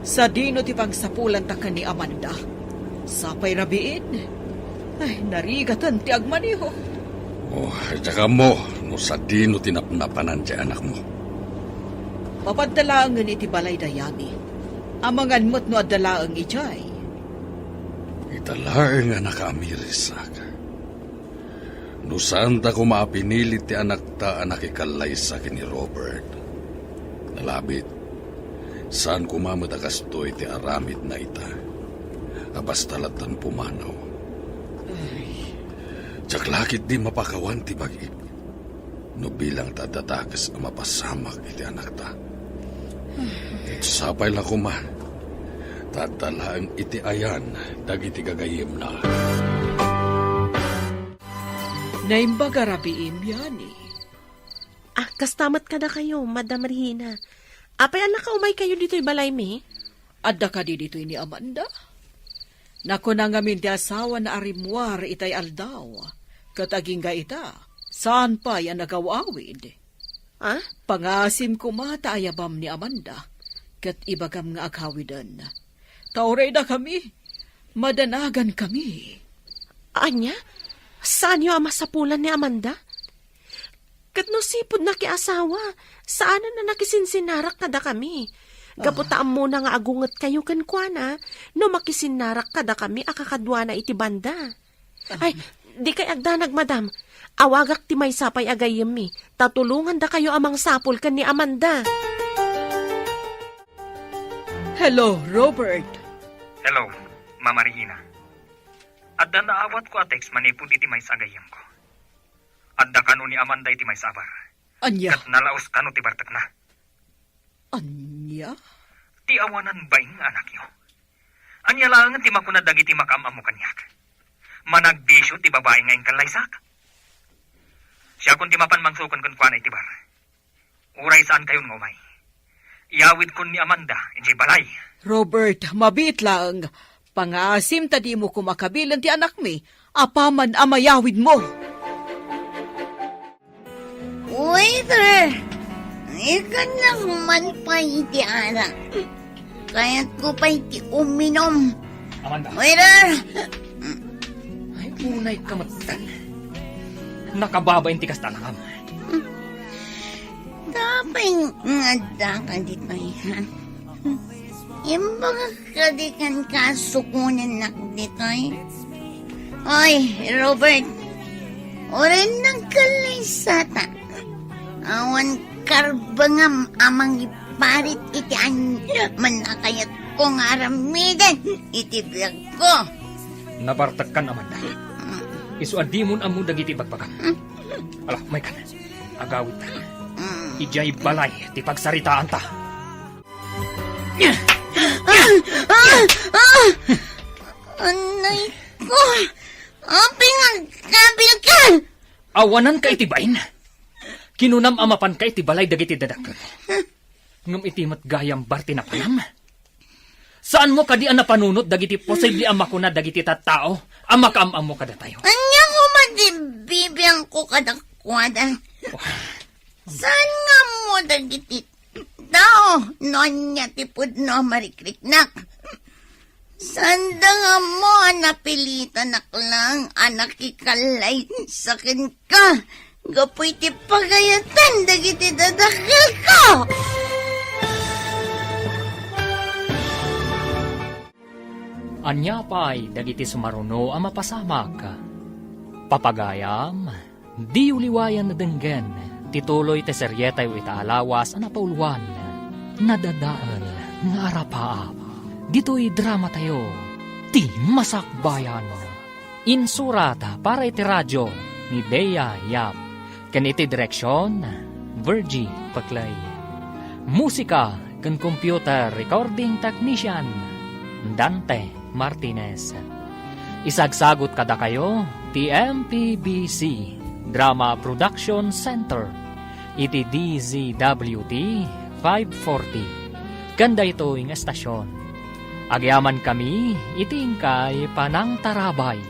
[SPEAKER 3] Sa dino ti pagsapulan ta ka ni Amanda. Sapay rabiin. Ay, narigatan ti agmaniho.
[SPEAKER 8] Tsaka mo, no sa dino tinapnapanan ti anak mo.
[SPEAKER 3] Papadalaangan iti balay dayani. Amangan mo't no adalaang ijay.
[SPEAKER 8] Italaang nga nakaamirisak. No saan ta ko maapinilit ti anak ta anak ikalay sa akin ni Robert. Nalabit, saan kumamutakastoy ti aramid na ita. Abas talatan pumanaw. Tsak lakit di mapakawan ti bagik. No bilang tadatakas ang mapasamak iti anak ta. Sapay lang kuma. Tatalaan iti ayan, dagiti gagayim na.
[SPEAKER 3] Naimbaga rabiim yani.
[SPEAKER 5] Kastamat ka na kayo, Madam Regina. Apay anak ka umay kayo dito'y balay mi?
[SPEAKER 3] Adda ka di dito'y ni Amanda. Naku na ngamin ti asawa na arimwar itay aldaw. Kataging ga ita, saan pa yan nagawawid? Pangasim ko mata ayabam ni Amanda. Kat ibagam nga aghawidan. Tauray na kami. Madanagan kami.
[SPEAKER 5] Anya? Saan yung amasapulan ni Amanda? Kat no sipod na kiasawa, saan na nakisinsinarak kada kami? Gaputaan mo na nga agunget kayo kankwana, no makisinarak kada kami akakadwa na iti banda. Ay, di kay agdanag, madam. Awagak ti may sapay agayem mi. Tatulungan da kayo amang sapul kan ni Amanda.
[SPEAKER 3] Hello, Robert.
[SPEAKER 4] Hello, Mama Regina. Adda naawat ko atex manipod iti may sagayam ko. Adda kano ni Amanda iti may sabar.
[SPEAKER 3] Anya?
[SPEAKER 4] Kat nalaos kano ti bartak na.
[SPEAKER 3] Anya?
[SPEAKER 4] Ti awanan ba yung anak yo? Anya lang ti makunad dagiti makamamo kanyak. Managbisyo ti babae ngayon kalaysak. Siya kung ti mapan mangsukon kun kwa na iti bar. Uray saan kayo ngumay.
[SPEAKER 2] Iyawid ko ni Amanda, iti balay.
[SPEAKER 6] Robert, mabit lang. Pangasim tadi mo kumakabilan ti anak mi. Apaman amayawid mo.
[SPEAKER 7] Waiter! Ikan lang man pa iti ara. Kaya't ko pa iti uminom.
[SPEAKER 2] Amanda.
[SPEAKER 7] Waiter!
[SPEAKER 2] Ay, unay kamatan. Nakababa inti kas talangam.
[SPEAKER 7] Tapay nga ka dito yan. Imbaga ka di kan kasukunan nak dito eh. Oy, Robert. Oren ng kalaysata. Awan karbangam amang iparit iti an manakayat kong aramidan iti biyag ko.
[SPEAKER 2] Nabartak Amanda. Isuadi mo amo dagiti bagbagam. Ala, may kan. Agawit ta. Ijay balay, ti pagsaritaan ta.
[SPEAKER 7] Anay ko! Pingang kabil ka!
[SPEAKER 2] Awanan ka iti bain. Kinunam amapan ka iti balay dagiti dadakkel. Ngam iti matgayam barti na panam. Saan mo kadi ang napanunot dagiti posible ang makuna dagiti tattao ang makaamam mo kada tayo?
[SPEAKER 7] Anya ko madibibiyang ko kadakwada. Saan nga mo dagiti tao? Nonya tipod no marikriknak. Sanda nga mo napilitan lang anak ikalay sakin ka. Gapoy ti pagayatan dagiti dadakil ko.
[SPEAKER 2] Anya pa'y dagiti sumaruno ang mapasamag. Papagayam, di uliwayan na denggen, tituloy te seryetay o itaalawas ang napaulwan, nadadaal nga arapaap. Dito'y drama tayo, ti masakbayan. Insurata para iti radyo ni Bea Yap, kan iti direksyon, Virgie Paclay. Musika kan computer recording technician, Dante Martinez. Isagsagot kada kayo, TMPBC Drama Production Center, iti DZWT 540. Ganda ito yung estasyon. Agyaman kami, itingkay panang tarabay.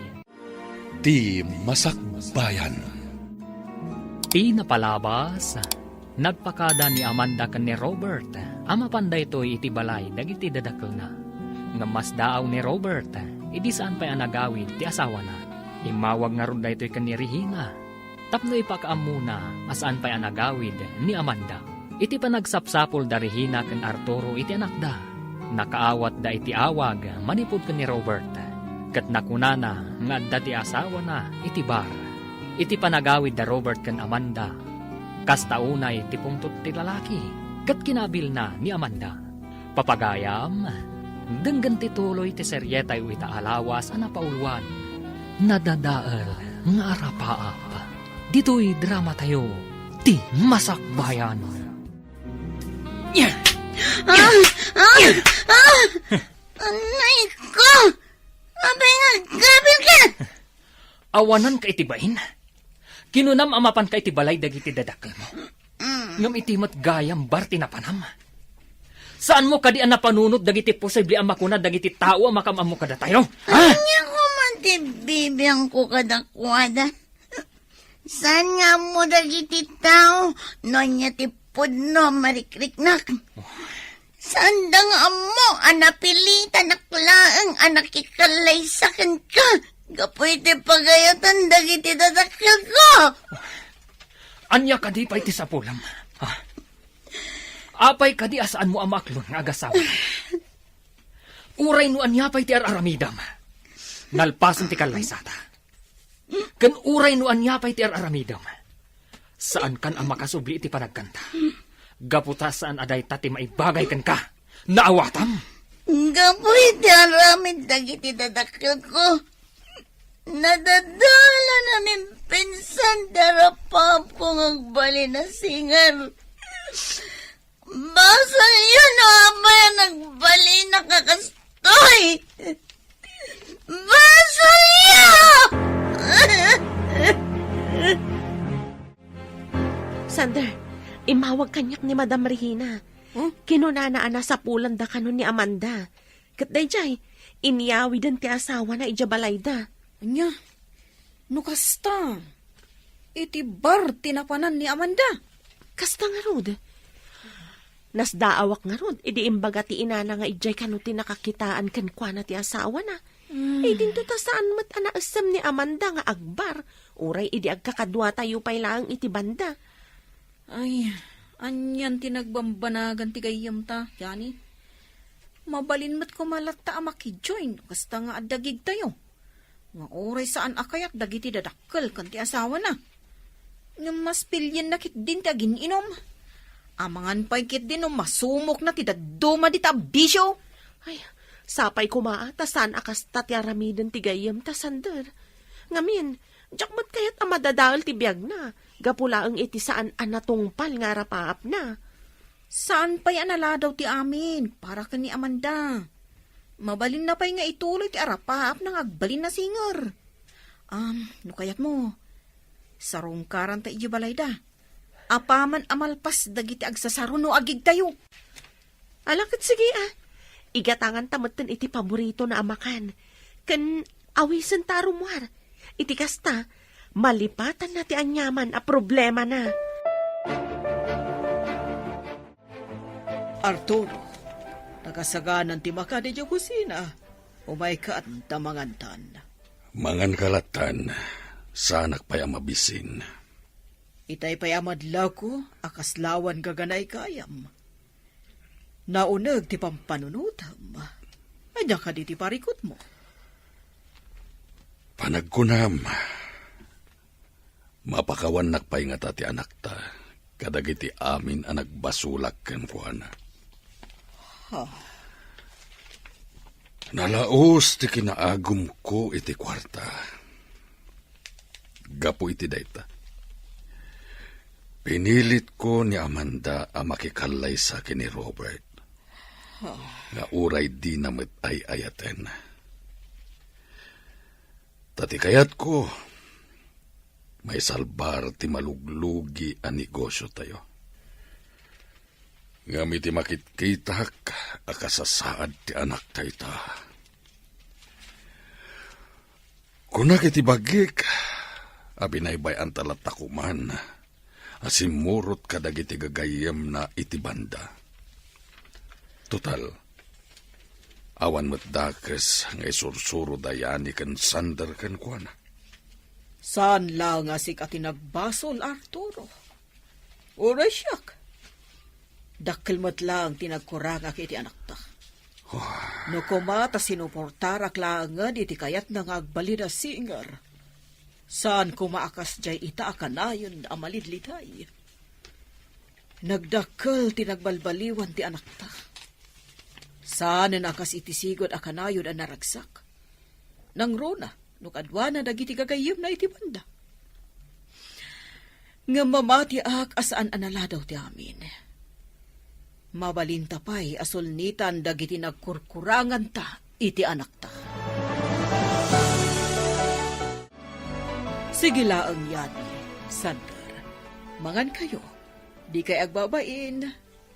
[SPEAKER 9] Ti Masakbayan.
[SPEAKER 2] Ti napalabas, nagpakada ni Amanda kan ni Robert, ama panday ito iti balay, dagiti dadakkel na. Nga mas daaw ni Robert, idi saan pa'y anagawid ti asawa na. Imawag nga ron da ito'y kan ni Regina. Tapno ipakaam muna, asaan pa'y anagawid ni Amanda. Iti pa nagsapsapol da Regina kan Arturo iti anak da. Nakaawat da iti awag, manipod kan ni Robert. Kat nakunana, nga da ti asawa na, iti bar. Iti panagawid da Robert kan Amanda. Kastaunay ti pungtot ti lalaki, kat kinabil na ni Amanda. Papagayam, denggan ti tuloy ti seryetay o itaalawas ang napaulwan. Nadadaal nga arapaap. Dito'y drama tayo, ti masakbayan.
[SPEAKER 7] Anay ko! Abay nga, gabil ka!
[SPEAKER 2] Awanan ka itibain. Kinunam amapan ka itibalay dagiti dadakkel mo. Ngam itimat gayam barti na panam. Saan mo kadi ang napanunot dagiti posible ang makuna dagiti tao ang makamam mo kada tayo?
[SPEAKER 7] Anya ko matibibiyang ko kadakwada. Saan nga mo dagiti tao? Nonya tipod no marikriknak. Saan da nga mo anapilitan naklaang anak ikalay sakin ka? Gapoy ti pagayatan dagiti dadakil ko.
[SPEAKER 2] Anya kadi pa iti sapulam. Apay kadi asaan mo amaklon nga agasawa. Uray no anya pa'y ti araramidam. Nalpasan ti kalaysata. Kan uray no anya pa'y ti araramidam. Saan kan ang makasubli iti panagkanta? Gaputa saan aday tati maibagay kan ka. Naawatam.
[SPEAKER 7] Gapoy ti aramid dagiti dadakil ko. Nadadala na min pinsan darapap kong agbali na singar. Basa yun amay nagbali na kakastoy. Basa yun!
[SPEAKER 5] Sander, imawag kanyak ni Madam Regina. Kinunanaan na sa pulan da kanon ni Amanda. Kat dayjay, iniyawi din ti asawa na ijabalay da.
[SPEAKER 6] Anya, nukasta. Iti bar tinapanan ni Amanda.
[SPEAKER 5] Kasta nga rod. Nasdaawak nga rod, idi imbaga ti inana nga ijay kano ti nakakitaan kan kwa na ti asawa na. Eh dinto ta saan mat anaasam ni Amanda nga agbar. Uray idi agkakadwa tayo pay lang iti banda.
[SPEAKER 6] Ay, anyan tinagbambanagan ti gayam ta, yani. Mabalin mat kumalata amakijoin, kasta nga adagig tayo. Nga oray saan akayat dagiti dadakkel kan ti asawa na. Nga mas pilyan na kit din ti agin inom. Amangan pa'y kit din masumok na ti daduma di tabisyo.
[SPEAKER 5] Ay, sapay kumaa, tasan akas tatyaramidan ti gayam tasander. Ngamin, jakmat kayat amadadaal ti biyag na. Gapulaang iti saan anatungpal nga rapaap na.
[SPEAKER 6] Saan pa'y anala daw ti amin, para ka ni Amanda. Mabalin na pa'y nga ituloy ti arapaap nang agbalin na singer. No kayat mo, sarong karan ta ijibalay da. Apaman amalpas dagiti agsasaro no agig tayo.
[SPEAKER 5] Alakit sige Igatangan tamatan iti paborito na amakan. Kan awisan tarumwar. Iti kasta, malipatan na ti anyaman a problema na.
[SPEAKER 11] Arturo, nakasaganan ti makadi di kusina. Umay ka at tamangantan.
[SPEAKER 8] Mangan kalatan, sanak pa'y mabisin.
[SPEAKER 11] Itay pa'y amadla ko, akaslawan gaganay kayam. Naunag ti pampanunutam. Anya ka di ti parikot mo.
[SPEAKER 8] Panagkunam, mapakawan nakpay nga ti anak ta, kadagiti amin ang nagbasulak ken kuana. Nalaos ti kinaagum ko iti kwarta. Gapo iti dayta. Pinilit ko ni Amanda ang makikalay sa akin ni Robert. Nga uray di namit ay ayaten. Tatikayat ko, may salbar ti maluglugi ang negosyo tayo. Ngamit ti makitkitak, akasasaad ti anak tayo ta. Kunak iti bagik, abinaybay ang talatakuman, asimurot kadagiti gagayem na iti banda. Total, awan mo't dakes nga isursuro dayani kan sander kan kuana.
[SPEAKER 11] Saan lang nga si katinagbasol, Arturo? Uray siyak. Dakkel mo't lang tinagkurangak iti anak ta. No kumata sinuportarak lang nga iti kayat na nga agbalid a singer. Saan kumaakas jay ita akanayon na amalidlitay. Nagdakkel tinagbalbaliwan ti anak ta. Saan nakas itisigod akanayon ang naragsak. Nang rona, nukadwa na dagiti gagayim na iti banda. Nga mamati ak asaan analadaw ti amin. Mabalinta pa'y asulnitan dagiti nagkurkurangan ta iti anak ta. Sige laang yani, Sander. Mangan kayo, di kay agbabain,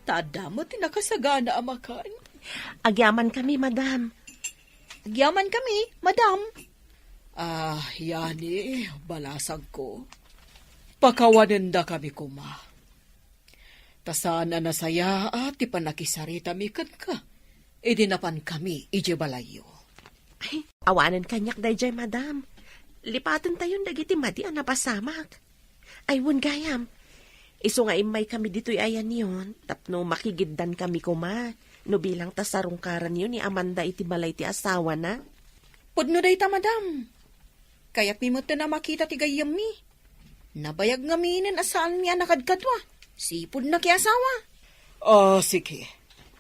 [SPEAKER 11] tadamo tinakasagana amakan.
[SPEAKER 5] Agyaman kami, madam.
[SPEAKER 6] Agyaman kami, madam.
[SPEAKER 11] Yani, balasag ko. Pakawanin da kami kuma. Tasana na saya at ipanakisarita mikan ka. Idinapan kami, ije balayo.
[SPEAKER 5] Ay, awanan kanyak dayjay, madam. Lipatan tayon dagiti madi ang napasamak. Ay, wun gayam. Iso nga imay kami dito'y ayan yun. Tapno makigiddan kami kuma. No bilang tasarungkaran yun ni Amanda iti balay ti asawa na.
[SPEAKER 6] Pudno day ta, madam. Kayak mi mo na makita ti gayam mi. Nabayag nga minin asaan mi anakadkadwa. Sipod na ki asawa.
[SPEAKER 11] Sige.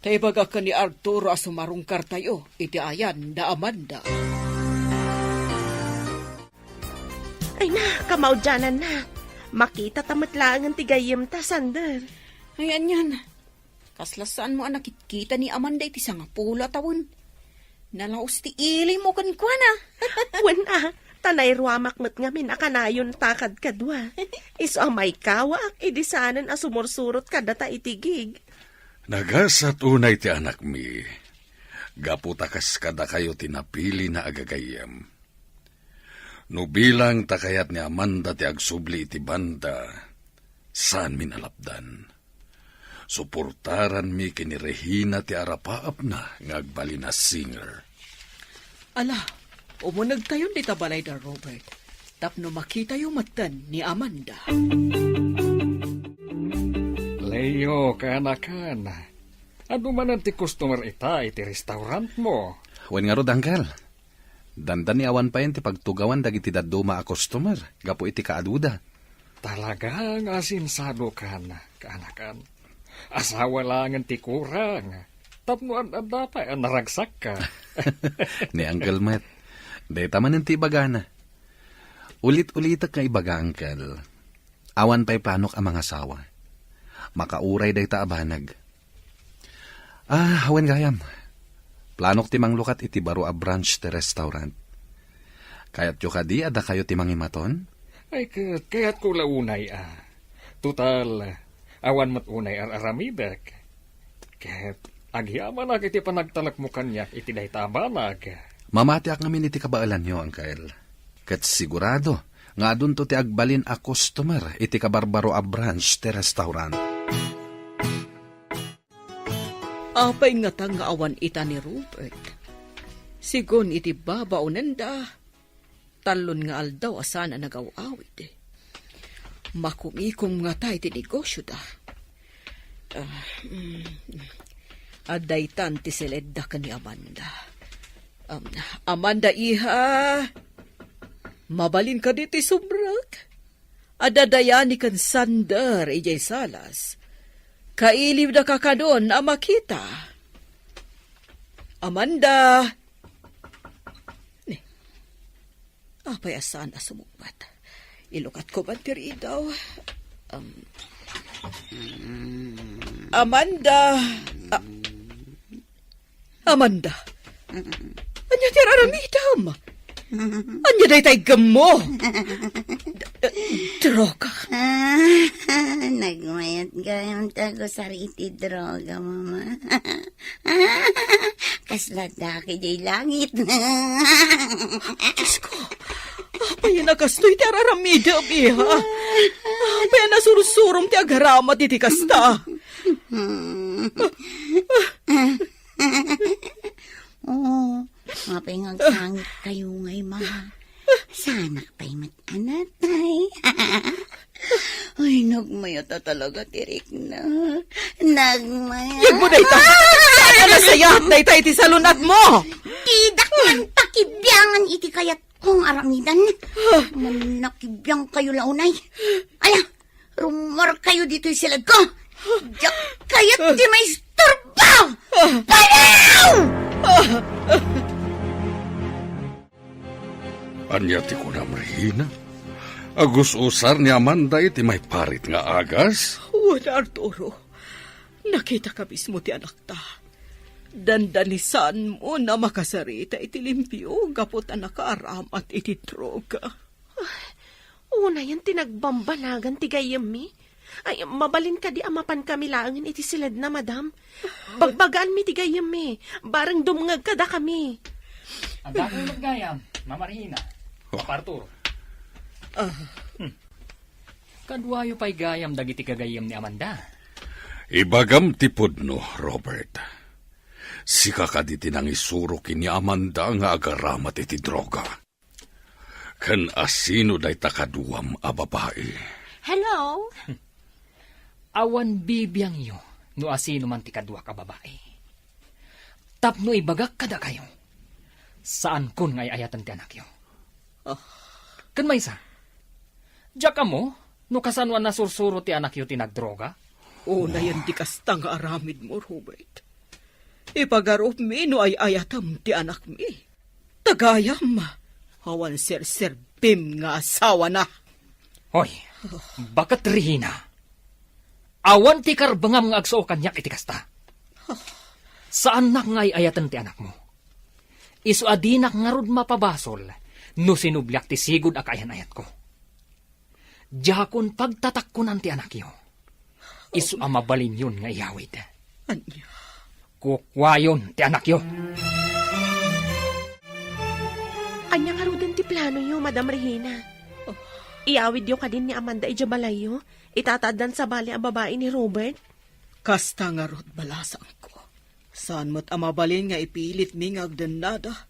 [SPEAKER 11] Taibaga ka ni Arturo asumarungkar tayo. Iti ayan da Amanda.
[SPEAKER 5] Ay na, kamaudyanan na. Makita tamatlaang ang tigayim ta, Sander.
[SPEAKER 6] Ayan yan. Kaslasaan mo ang nakitkita ni Amanda iti sangapula tawon. Nalaos ti ili mo kan kwa na.
[SPEAKER 5] Wan tanay ruamak met ngamin akanayon takad kadwa. Iso ang may kawa, idisanan a sumursurot kadata itigig.
[SPEAKER 8] Nagasat unay ti anak mi. Gaputakas kada kayo tinapili na agagayam. No bilang takayat ni Amanda ti agsubli iti banda, saan minalapdan? Suportaran mi kini Regina ti arapaap na ngagbali na singer.
[SPEAKER 11] Ala, umunag tayo ni tabalay da Robert. Tapno makita yung matan ni Amanda.
[SPEAKER 4] Leo, kanakan. Ano man ang ti customer iti restaurant mo?
[SPEAKER 1] Wen nga rod, Uncle. Dandan ni awan pa yun ti pagtugawan dagiti daduma a customer. Gapo iti kaaduda.
[SPEAKER 4] Talagang asinsado kan, kanakan. Asawa lang ang ti kurang. Tapno ang dapat ang naragsak ka.
[SPEAKER 1] Ni Uncle Matt. Day taman ng ti bagana. Ulit-ulitak nga ibaga, Uncle. Awan pa'y planok ang mga asawa. Makauray day ta abanag. Hawen gayam. Planok timang lukat iti baro a branch ti restaurant. Kayat yo kadi ada kayo timang imaton?
[SPEAKER 4] Ay, kaya't ko launay Total, awan mat unay aramidak. Kaya't agyaman iti panagtalak mo kanya iti day tabanag.
[SPEAKER 1] Mamatiak ngamin iti kabaalan nyo, Uncle. Kat sigurado, nga dun to ti agbalin a customer iti kabarbaro a branch ti restaurant.
[SPEAKER 11] Apay nga tang nga awan ita ni Robert. Sigon iti baba unanda. Talon nga aldaw asana nagawawid. Makumikom nga tayo ti negosyo da. Aday tanti siledda ka ni Amanda. Amanda iha, mabalin ka diti subrak. Adadayani kan sandar ijay salas. Kailiw na kakadon na makita. Amanda! Apay asan na sumugbat. Ilukat ko ba tiri daw? Amanda! Amanda! Anya tiraramidam? Anya day tay gamo? Droga.
[SPEAKER 7] Nagmayat gayam tago sariti droga, mama. Kaslada kay langit.
[SPEAKER 11] Diyos ko, apay nakastoy ti araramidam, iha. Apay nasurusurom ti agarama ti kasta.
[SPEAKER 7] Oo, apay ngagsangit kayo ngay, mama. Sana pa'y matanatay. Ay, nagmayata talaga, tirik na. Nagmayata.
[SPEAKER 11] Yan mo, dayta! Sana nasayat, dayta, iti salunat mo!
[SPEAKER 7] Tidak man takibyangan iti kayat kong aramidan. Manakibyan kayo launay. Ala, rumor kayo dito silad ko. Diyak kayat di may istorbaw! Palaw!
[SPEAKER 8] Anya ti kunam Regina? Agus usar ni Amanda iti may parit nga agas?
[SPEAKER 11] Wala, Arturo. Nakita ka mismo ti anak ta. Dandanisan mo na makasarita iti limpyo gapot anak kaaramat iti droga.
[SPEAKER 5] Una yan tinagbambanagan ti gayami. Ay, mabalin ka di amapan kami laangin iti silad na, madam. Bagbagaan mi ti gayami. Barang dumngag ka da kami.
[SPEAKER 2] Ang dakong maggayam, Mama Regina. Papa Arturo. Kadwayo pa'y gayam dagiti kagayam ni Amanda.
[SPEAKER 8] Ibagam tipod no, Robert. Sika ka di tinang isuro kini Amanda nga agaramat iti droga. Kan asino day takaduam a babae.
[SPEAKER 5] Hello?
[SPEAKER 2] Awan bibiyang iyo, no asino man ti kadwa ka babae. Tapno ibagak kada kayo. Saan kun ngay ayatan ti anak yo? Kan may isa? Diyak ka mo, no kasanwan na sursuro ti anak yo tinagdroga?
[SPEAKER 11] Una yan di kasta nga aramid mo, Robert. Ipagarop mi no ay ayatam ti anak mi. Tagayam, hawan ser-serbim nga asawa na.
[SPEAKER 2] Hoy, bakat Regina? Awan ti karbangam nga agsuo kanyak iti kasta. Saan nak ngay ayatan ti anak mo? Isu adinak nga rod mapabasol, no sinublyak ti sigod akayan ayat ko. Diyakon pagtatakkunan ti anak yo. Isu amabalin yun nga iyawid.
[SPEAKER 11] Anya.
[SPEAKER 2] Kukwayon ti anak yo.
[SPEAKER 5] Anya nga rin ti plano yo, Madam Regina. Iawid yo ka din ni Amanda ijabalay yo. Itatadan sa bali ang babae ni Robert.
[SPEAKER 11] Kasta nga rod balasang ko. Saan mo't amabalin nga ipilit mi nga agdanada.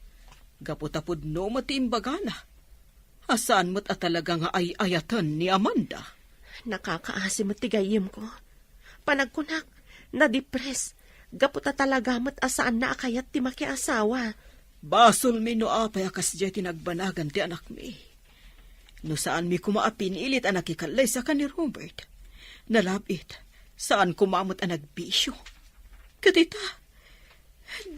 [SPEAKER 11] Gaputapod no matiimbagana. Asaan mo't at talaga nga ay-ayatan ni Amanda.
[SPEAKER 5] Nakakaasim at tigayim ko. Panagkunak, na-depress. Gaputa talaga mo't asaan na akayat ti makiasawa.
[SPEAKER 11] Basol mi no apay akas jay tinagbanagan ti anak mi. No saan mi kumaapinilit ang nakikalay sa ka ni Robert. Nalabit, saan kumamot ang nagbisyo. Katita,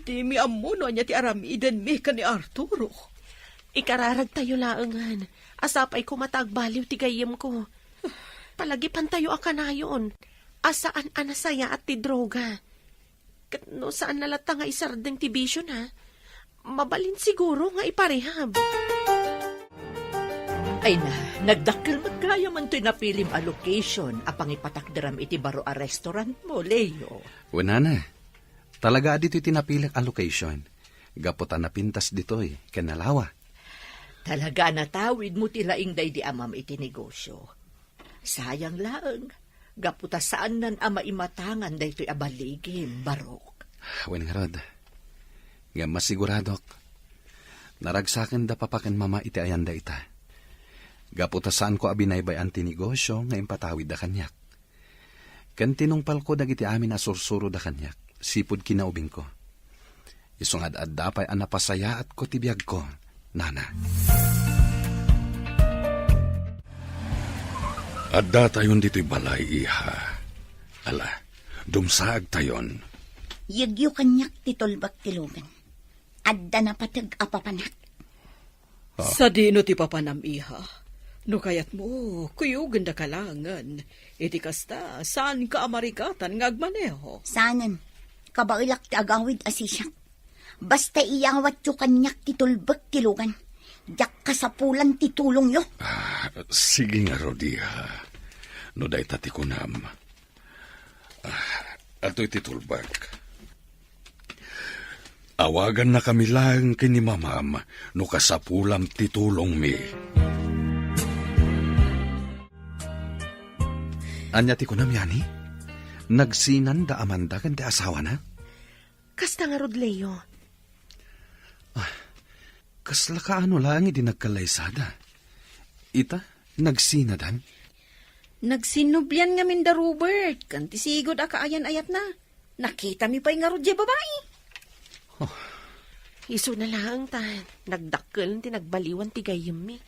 [SPEAKER 11] di mi amuno niya ti aramiden mi ka ni Arturo.
[SPEAKER 5] Ikararag tayo laangan. Asapay ko matagbaliw ti gayim ko. Palagipan tayo akanayon. Asaan anasaya at ti droga. Kat no saan nalata nga isardeng ti bisyo na. Mabalin siguro nga iparehab.
[SPEAKER 3] Ay na, nagdakkel magkaya man to'y napilim a location apang ipatakdaram iti baro a restaurant mo, Leo.
[SPEAKER 1] Wala na. Talaga dito tinapilik a location. Gaputan na pintas dito'y kanalawa.
[SPEAKER 3] Talaga natawid mo tilaing day di amam iti negosyo. Sayang lang. Gaputa saan nan ama imatangan day to'y abaligim, barok.
[SPEAKER 1] Wen nga rod. Nga masiguradok. Naragsakin da papakan mama iti ayanda ita. Gaputa saan ko abinaybay ang tinegosyo nga impatawid da kanyak. Kan tinungpal ko dagiti amin na sursuro da kanyak. Sipod kinaubing ko. Isungad at dapay ang napasaya at ko tibiyag ko, nana.
[SPEAKER 8] Adda tayon dito'y balay, iha. Ala, dumsaag tayon.
[SPEAKER 7] Yagyo kanyak titulbak tilugan. Adda na patag apapanak.
[SPEAKER 11] Sa dino ti papanam iha. No kayat mo, kuyugan da kalangan. Iti kasta, saan ka amarikatan nga agmaneho?
[SPEAKER 7] Sanan, kabailak ti agawid asisyak. Basta iyawat yu kanyak titulbak tilugan. Yak kasapulan titulong yo.
[SPEAKER 8] Sige nga, Rodiha. No day tati kunam. Ato'y titulbak. Awagan na kami lang kini mamam no kasapulam titulong mi.
[SPEAKER 1] Anya ti kunam yani? Nagsinan da Amanda kan ti asawa na?
[SPEAKER 5] Kasta nga rod, Leo.
[SPEAKER 1] Kasla ka ano lang iti nagkalaysada. Ita, nagsinadan?
[SPEAKER 6] Nagsinubyan nga min da Robert. Kanti sigod akaayan ayat na. Nakita mi pa'y nga rodya babae.
[SPEAKER 5] Iso na lang tan. Nagdakkel ti nagbaliwan ti gayim mi.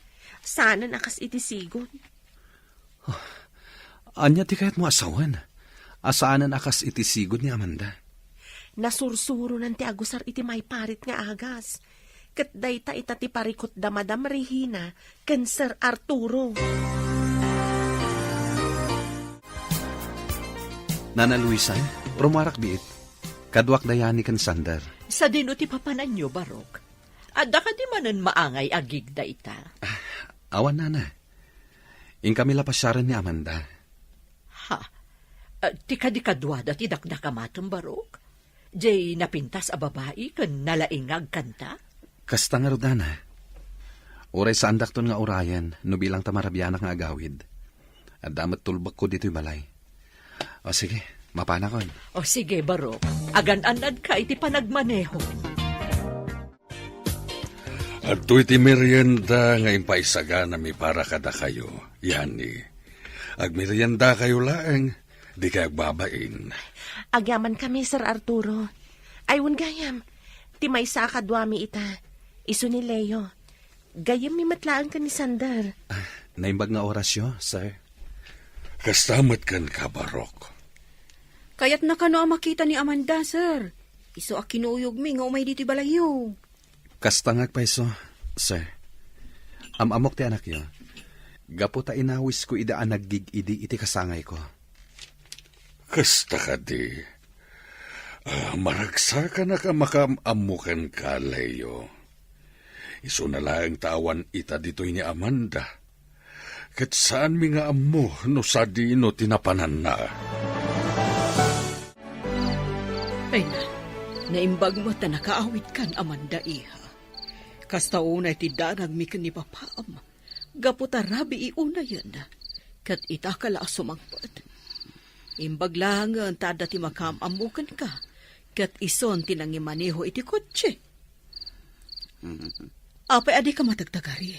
[SPEAKER 5] Sana nakas iti sigod.
[SPEAKER 1] Anya ti kayat mo asawan? Asaanan akas iti sigod ni Amanda?
[SPEAKER 5] Nasursuro nan ti agusar iti may parit nga agas. Kat dayta ita ti parikot da Madam Regina ken Sir Arturo.
[SPEAKER 1] Nana Luisa, rumarak biit. Kadwak dayani kan Sander.
[SPEAKER 3] Sa dino ti papanan nyo, barok. Adda ka di manan maangay agig da ita.
[SPEAKER 1] Awan nana. In kami lapasyaran ni Amanda.
[SPEAKER 3] Ha? Ti kadikadwada ti dakdakamatong barok? Jay napintas a babae kan nalaingag kanta?
[SPEAKER 1] Kasta nga rodana. Uray sa andak ton nga urayan, no bilang tamarabyanak nga agawid. At damat tulbak ko dito'y balay. O sige, mapanakon.
[SPEAKER 3] O sige, barok. Agan-anad ka iti panagmaneho.
[SPEAKER 8] At iti merienda nga impaisaga na mi para kada kayo. Yani, agmerienda kayo laeng, di kayo agbabain.
[SPEAKER 5] Agyaman kami, Sir Arturo. Aywan gayam. Ti may sakadwami ita. Iso ni Leo. Gayam mi matlaan ka ni Sander.
[SPEAKER 1] Naimbag nga orasyo, sir.
[SPEAKER 8] Kastamat kan ka, barok.
[SPEAKER 6] Kaya't nakano ang makita ni Amanda, sir. Iso a kinuyog mi nga umay dito balayo.
[SPEAKER 1] Kastangag pa iso, sir. Amok ti anak yo. Gaputa inawis ko idaan naggig-idi iti kasangay ko.
[SPEAKER 8] Kasta ka di. Maragsa ka na ka makamamukan ka, Leo. Iso na lang tawan ita dito'y ni Amanda. Kat saan mi nga amo no sa dino tinapanan na.
[SPEAKER 11] Ay na, naimbag mo ta nakaawit kan Amanda iha. Kasta unay ti danag mi ni papaam. Gaputa rabi iuna yan. Kat itakala sumangpot. Imbag lang ang tada ti makamamukan ka. Kat ison tinangimaneho iti kotse. Apay adi ka matagtagari.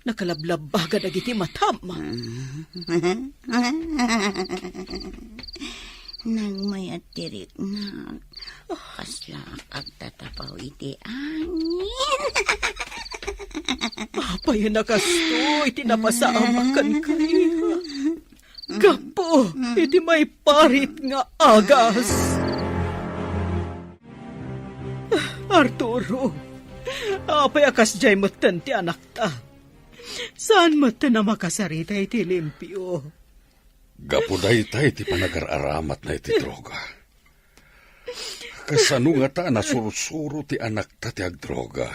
[SPEAKER 11] Nakalablab baga dagiti matama.
[SPEAKER 7] Nagmayat tirik na. Kasla agtatapaw iti angin.
[SPEAKER 11] Apay nakasto iti napasamakan kayo. Gapo, iti may parit nga agas. Arturo, apay akas jay matan ti anak ta. Saan matan na makasarita iti limpyo?
[SPEAKER 8] Gapuday tayo ti panag-aramat na iti droga. Kasano nga ta nasursuro ti anak ta ti agdroga.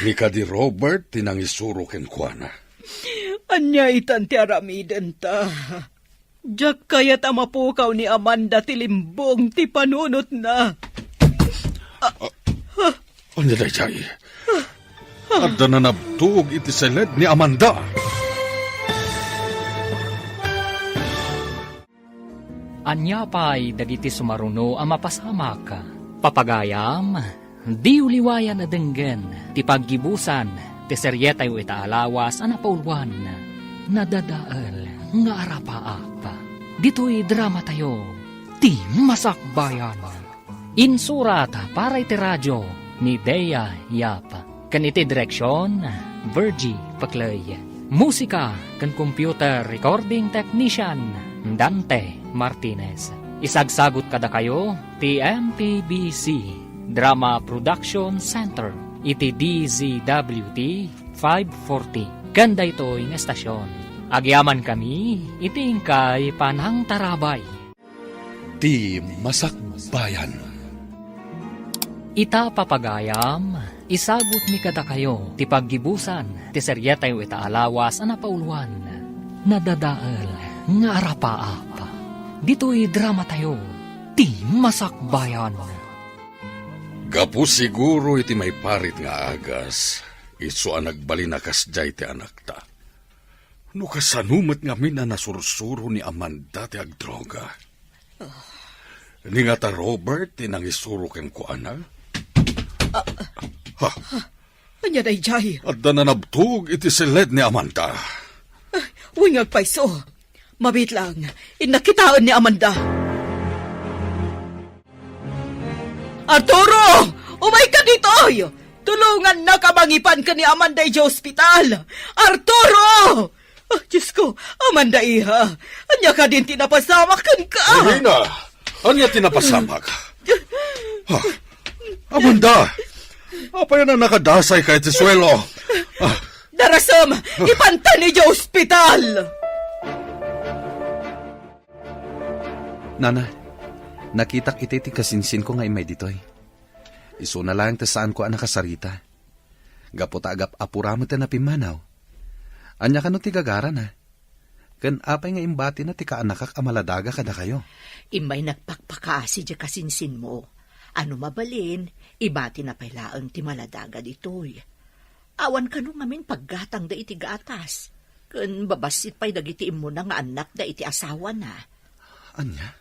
[SPEAKER 8] Ni kadi Robert tinangisuro ken kuana.
[SPEAKER 11] Anya itan ti aramiden ta. Diyak kayat amapukaw ni Amanda ti limbong ti panunot na.
[SPEAKER 8] Anya day jay? Adda na nabtug iti seled ni Amanda.
[SPEAKER 2] Anya pa'y dagiti sumaruno ang mapasamak. Papagayam, di uliwayan na denggen, ti paggibusan, ti seryetay o itaalawas, anapaulwan, nadadaal, nga arapaap. Dito'y drama tayo, ti masakbayan. Insurat para iti radyo, ni Dea Yap. Kan iti direksyon, Virgie Paclay. Musika, kan computer recording technician, Dante Martinez. Isagsagot kada kayo, TMPBC, Drama Production Center, iti DZWT 540. Kanda ito'y nga estasyon. Agyaman kami, iti ingkay Panang Tarabay.
[SPEAKER 9] Di Masakbayan.
[SPEAKER 2] Ita papagayam, isagot mi kada kayo, ti paggibusan, ti seryetay o itaalawas, anapaulwan, nadadaal, nga arapaap. Dito'y drama tayo, ti masakbayan.
[SPEAKER 8] Gapu siguro iti may parit nga agas, iso ang nagbalinakas jay ti anak ta. No kasanumat nga min na nasursuro ni Amanda ti agdroga. Ni nga ta Robert tinangisuro ken kuana.
[SPEAKER 11] Anya day jay.
[SPEAKER 8] Adda na nabtug iti seled ni Amanda.
[SPEAKER 11] Wingag paiso. Mabit lang, inakitaan ni Amanda. Arturo! Umay ka dito! Tulungan na kamangipan ka ni Amanda sa ospital! Arturo! Oh, Diyos ko, Amanda iha, anya ka din tinapasamak ka!
[SPEAKER 8] Regina! Anya tinapasamak? Amanda! Apa yan na nakadasay kahit sa swelo?
[SPEAKER 11] Darasam! Ipanta ni sa ospital!
[SPEAKER 1] Nana, nakitak iti ti kasinsin ko nga imay ditoy. Iso na lang ta saan ko ang nakasarita. Gapot agap apuramo ta na pimanaw. Anya ka no ti gagara na. Kan apay nga imbati na ti kaanakak amaladaga kada kayo.
[SPEAKER 3] Imay nagpakpakasi di kasinsin mo. Ano mabalin, ibati na pailaang ti maladaga ditoy. Awan ka nung ngamin paggatang da iti gatas. Kan babasit pa'y dagiti mo na nga anak da iti asawa na.
[SPEAKER 1] Anya?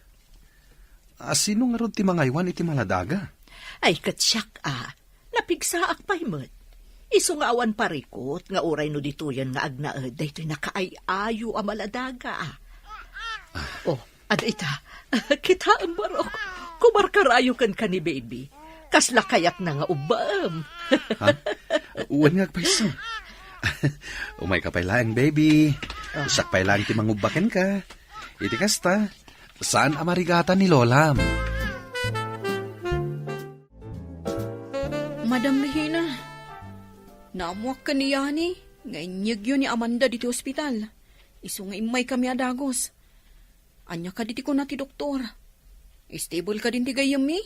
[SPEAKER 1] Sino nga ron ti mangaywan iti maladaga?
[SPEAKER 3] Ay katsyak napigsaak pa'y met. Iso nga awan parikot, nga uray no dito yan nga agnaed, dahito nakaayayo a maladaga. Oh, ada ita, kita ang barok, kumarkarayo kan ka ni baby. Kasla kayat na nga ubam.
[SPEAKER 1] Ha? Uwan nga paiso. Umay ka pailang, baby. Usak pailang ti mangubaken ka. Iti kasta, saan amarigata ni Lola?
[SPEAKER 6] Madam Regina, naamuak ka ni Yani, nga inyag yun ni Amanda dito ospital. Iso nga imay kami adagos. Anya ka diti ko na ti doktor. Stable ka din ti gayam mi?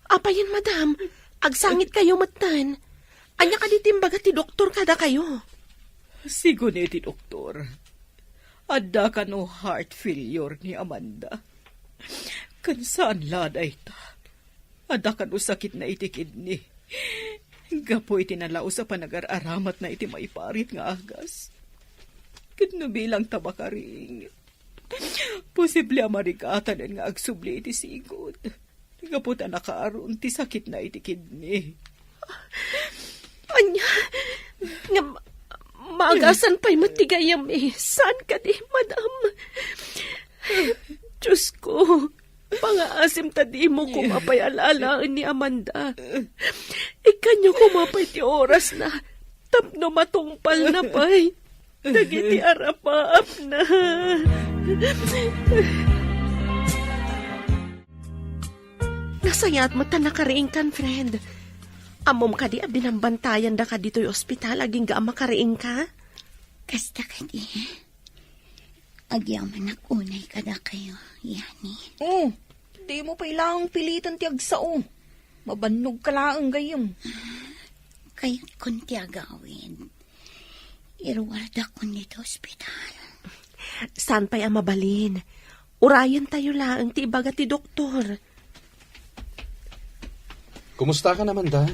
[SPEAKER 5] Apayan, madam. Agsangit kayo matan. Anya ka ditimbaga ti doktor kada kayo.
[SPEAKER 11] Sigo ni ti doktor. Adda ka no heart failure ni Amanda. Kansaan laday ta. Adda ka no sakit na iti kidney. Gapo iti nalao sa panag-aramat na iti maiparit nga agas. Kano bilang tabakaring. Posible amarikatan nga agsubli iti sigod. Gapo ta nakaaroon ti sakit na iti kidney.
[SPEAKER 5] Anya, nga maagasan pa'y matigayam Saan ka di, madam? Diyos ko, pangaasim ta di mo kumapay alalaan ni Amanda. Ikanyo kumapay ti oras na tapno matungpal na pa'y. Dagiti arapaap na. Nasayat mo ta nakariing kan, friend. Amom ka di binambantayan da ka dito'y ospital aging ga makariing ka?
[SPEAKER 7] Kasta ka di. Agyaman unay ka da kayo, Yani.
[SPEAKER 6] Oh, di mo pa ilang pilitan ti agsao. Mabannog ka laang gayam.
[SPEAKER 7] Kaya't kun ti agawin. Irwarda ko nito ospital.
[SPEAKER 5] Saan pa'y mabalin? Urayan tayo lang ti ibaga ti doktor.
[SPEAKER 1] Kumusta ka naman, da?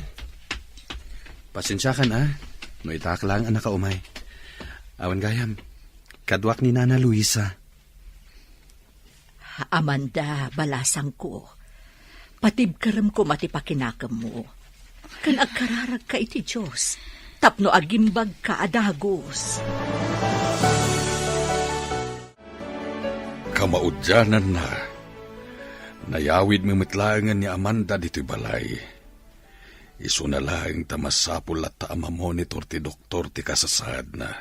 [SPEAKER 1] Pasensya ka na. No itak lang ang nakaumay. Awan gayam, kadwak ni Nana Luisa.
[SPEAKER 3] Amanda, balasang ko. Patibkaram ko matipakinakam mo. Kan agkararag ka iti Diyos. Tapno agimbag ka adagos.
[SPEAKER 8] Kamaudyanan na. Nayawid mimitlangan ni Amanda dito'y balay. Isu na lang tamasapul at taamamonitor ti doktor ti kasasad na.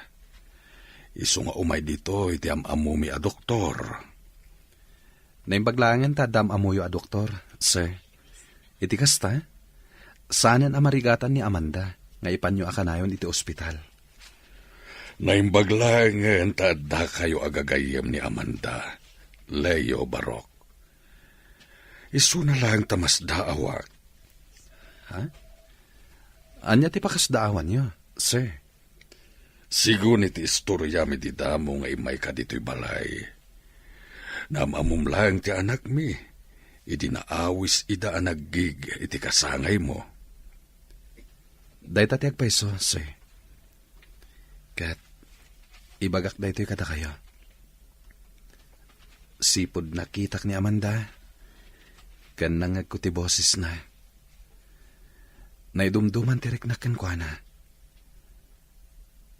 [SPEAKER 8] Isu nga umay dito iti amamumi a doktor.
[SPEAKER 1] Naimbaglangan ta dam amuyo a doktor, sir. Iti kasta, sanan amarigatan ni Amanda nga ipanyo akanayon iti ospital.
[SPEAKER 8] Naimbaglangan ta kayo agagayam ni Amanda, Leo Barok. Isu na lang tamas daawak.
[SPEAKER 1] Ha? Anya ti pakasdaawan nyo, sir?
[SPEAKER 8] Sigun iti istorya mi di damo nga imay ka dito'y balay. Namamum lang ti anak mi, idi naawis ida anaggig iti kasangay mo.
[SPEAKER 1] Day tati agpaiso, sir. Kat, ibagak da ito'y kada kayo. Sipod nakitak ni Amanda, kan nangag ko ti boses na. Naidumduman tirik na kankwana.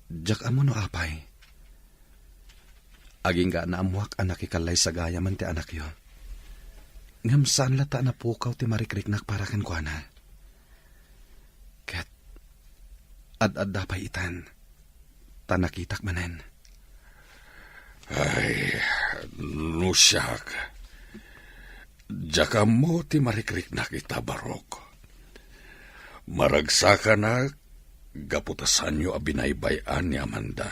[SPEAKER 1] Diyak amo no apay. Aging ga naamuak anak ikalay sa gaya man ti anak yo. Ngam saan lata na pukaw ti marikriknak para kankwana. Kat, ad-ad dapay itan. Tanakitak manen.
[SPEAKER 8] Ay, nusyak. Diyak mo ti marikriknak ita, Barok. Maragsakan na, gaputasan nyo abinaybayan ni Amanda.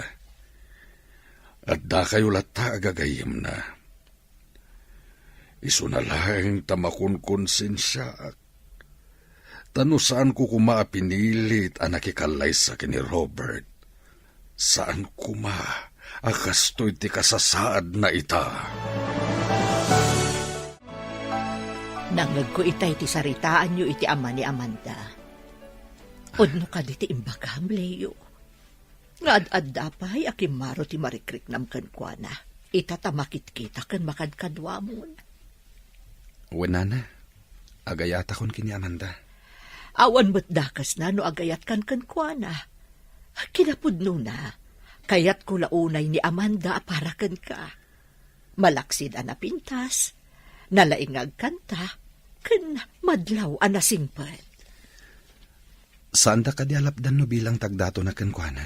[SPEAKER 8] At da kayo lata agagayim na. Isu na lang tamakunkonsensya. Tano saan ko pinilit anak ikalay sa kini Robert. Saan akastoy ti kasasaad na ita.
[SPEAKER 3] Nangag ko itay ti saritaan nyo iti ama ni Amanda. Udno ka di ti imbagam, Leo. Nga ad dapay akimaro ti marikrik nam kankwana. Itatamakit kita kan makadkadwamon.
[SPEAKER 1] Wenana, agayata kon kini Amanda.
[SPEAKER 3] Awan mo't dakas na no agayat kan kankwana. Kinapudno na, kayat ko launay ni Amanda para kan ka. Malaksid ana pintas, nalaingag kanta, kan madlaw ana singpet.
[SPEAKER 1] Saan da ka di alapdan no bilang tagdato na kankwana?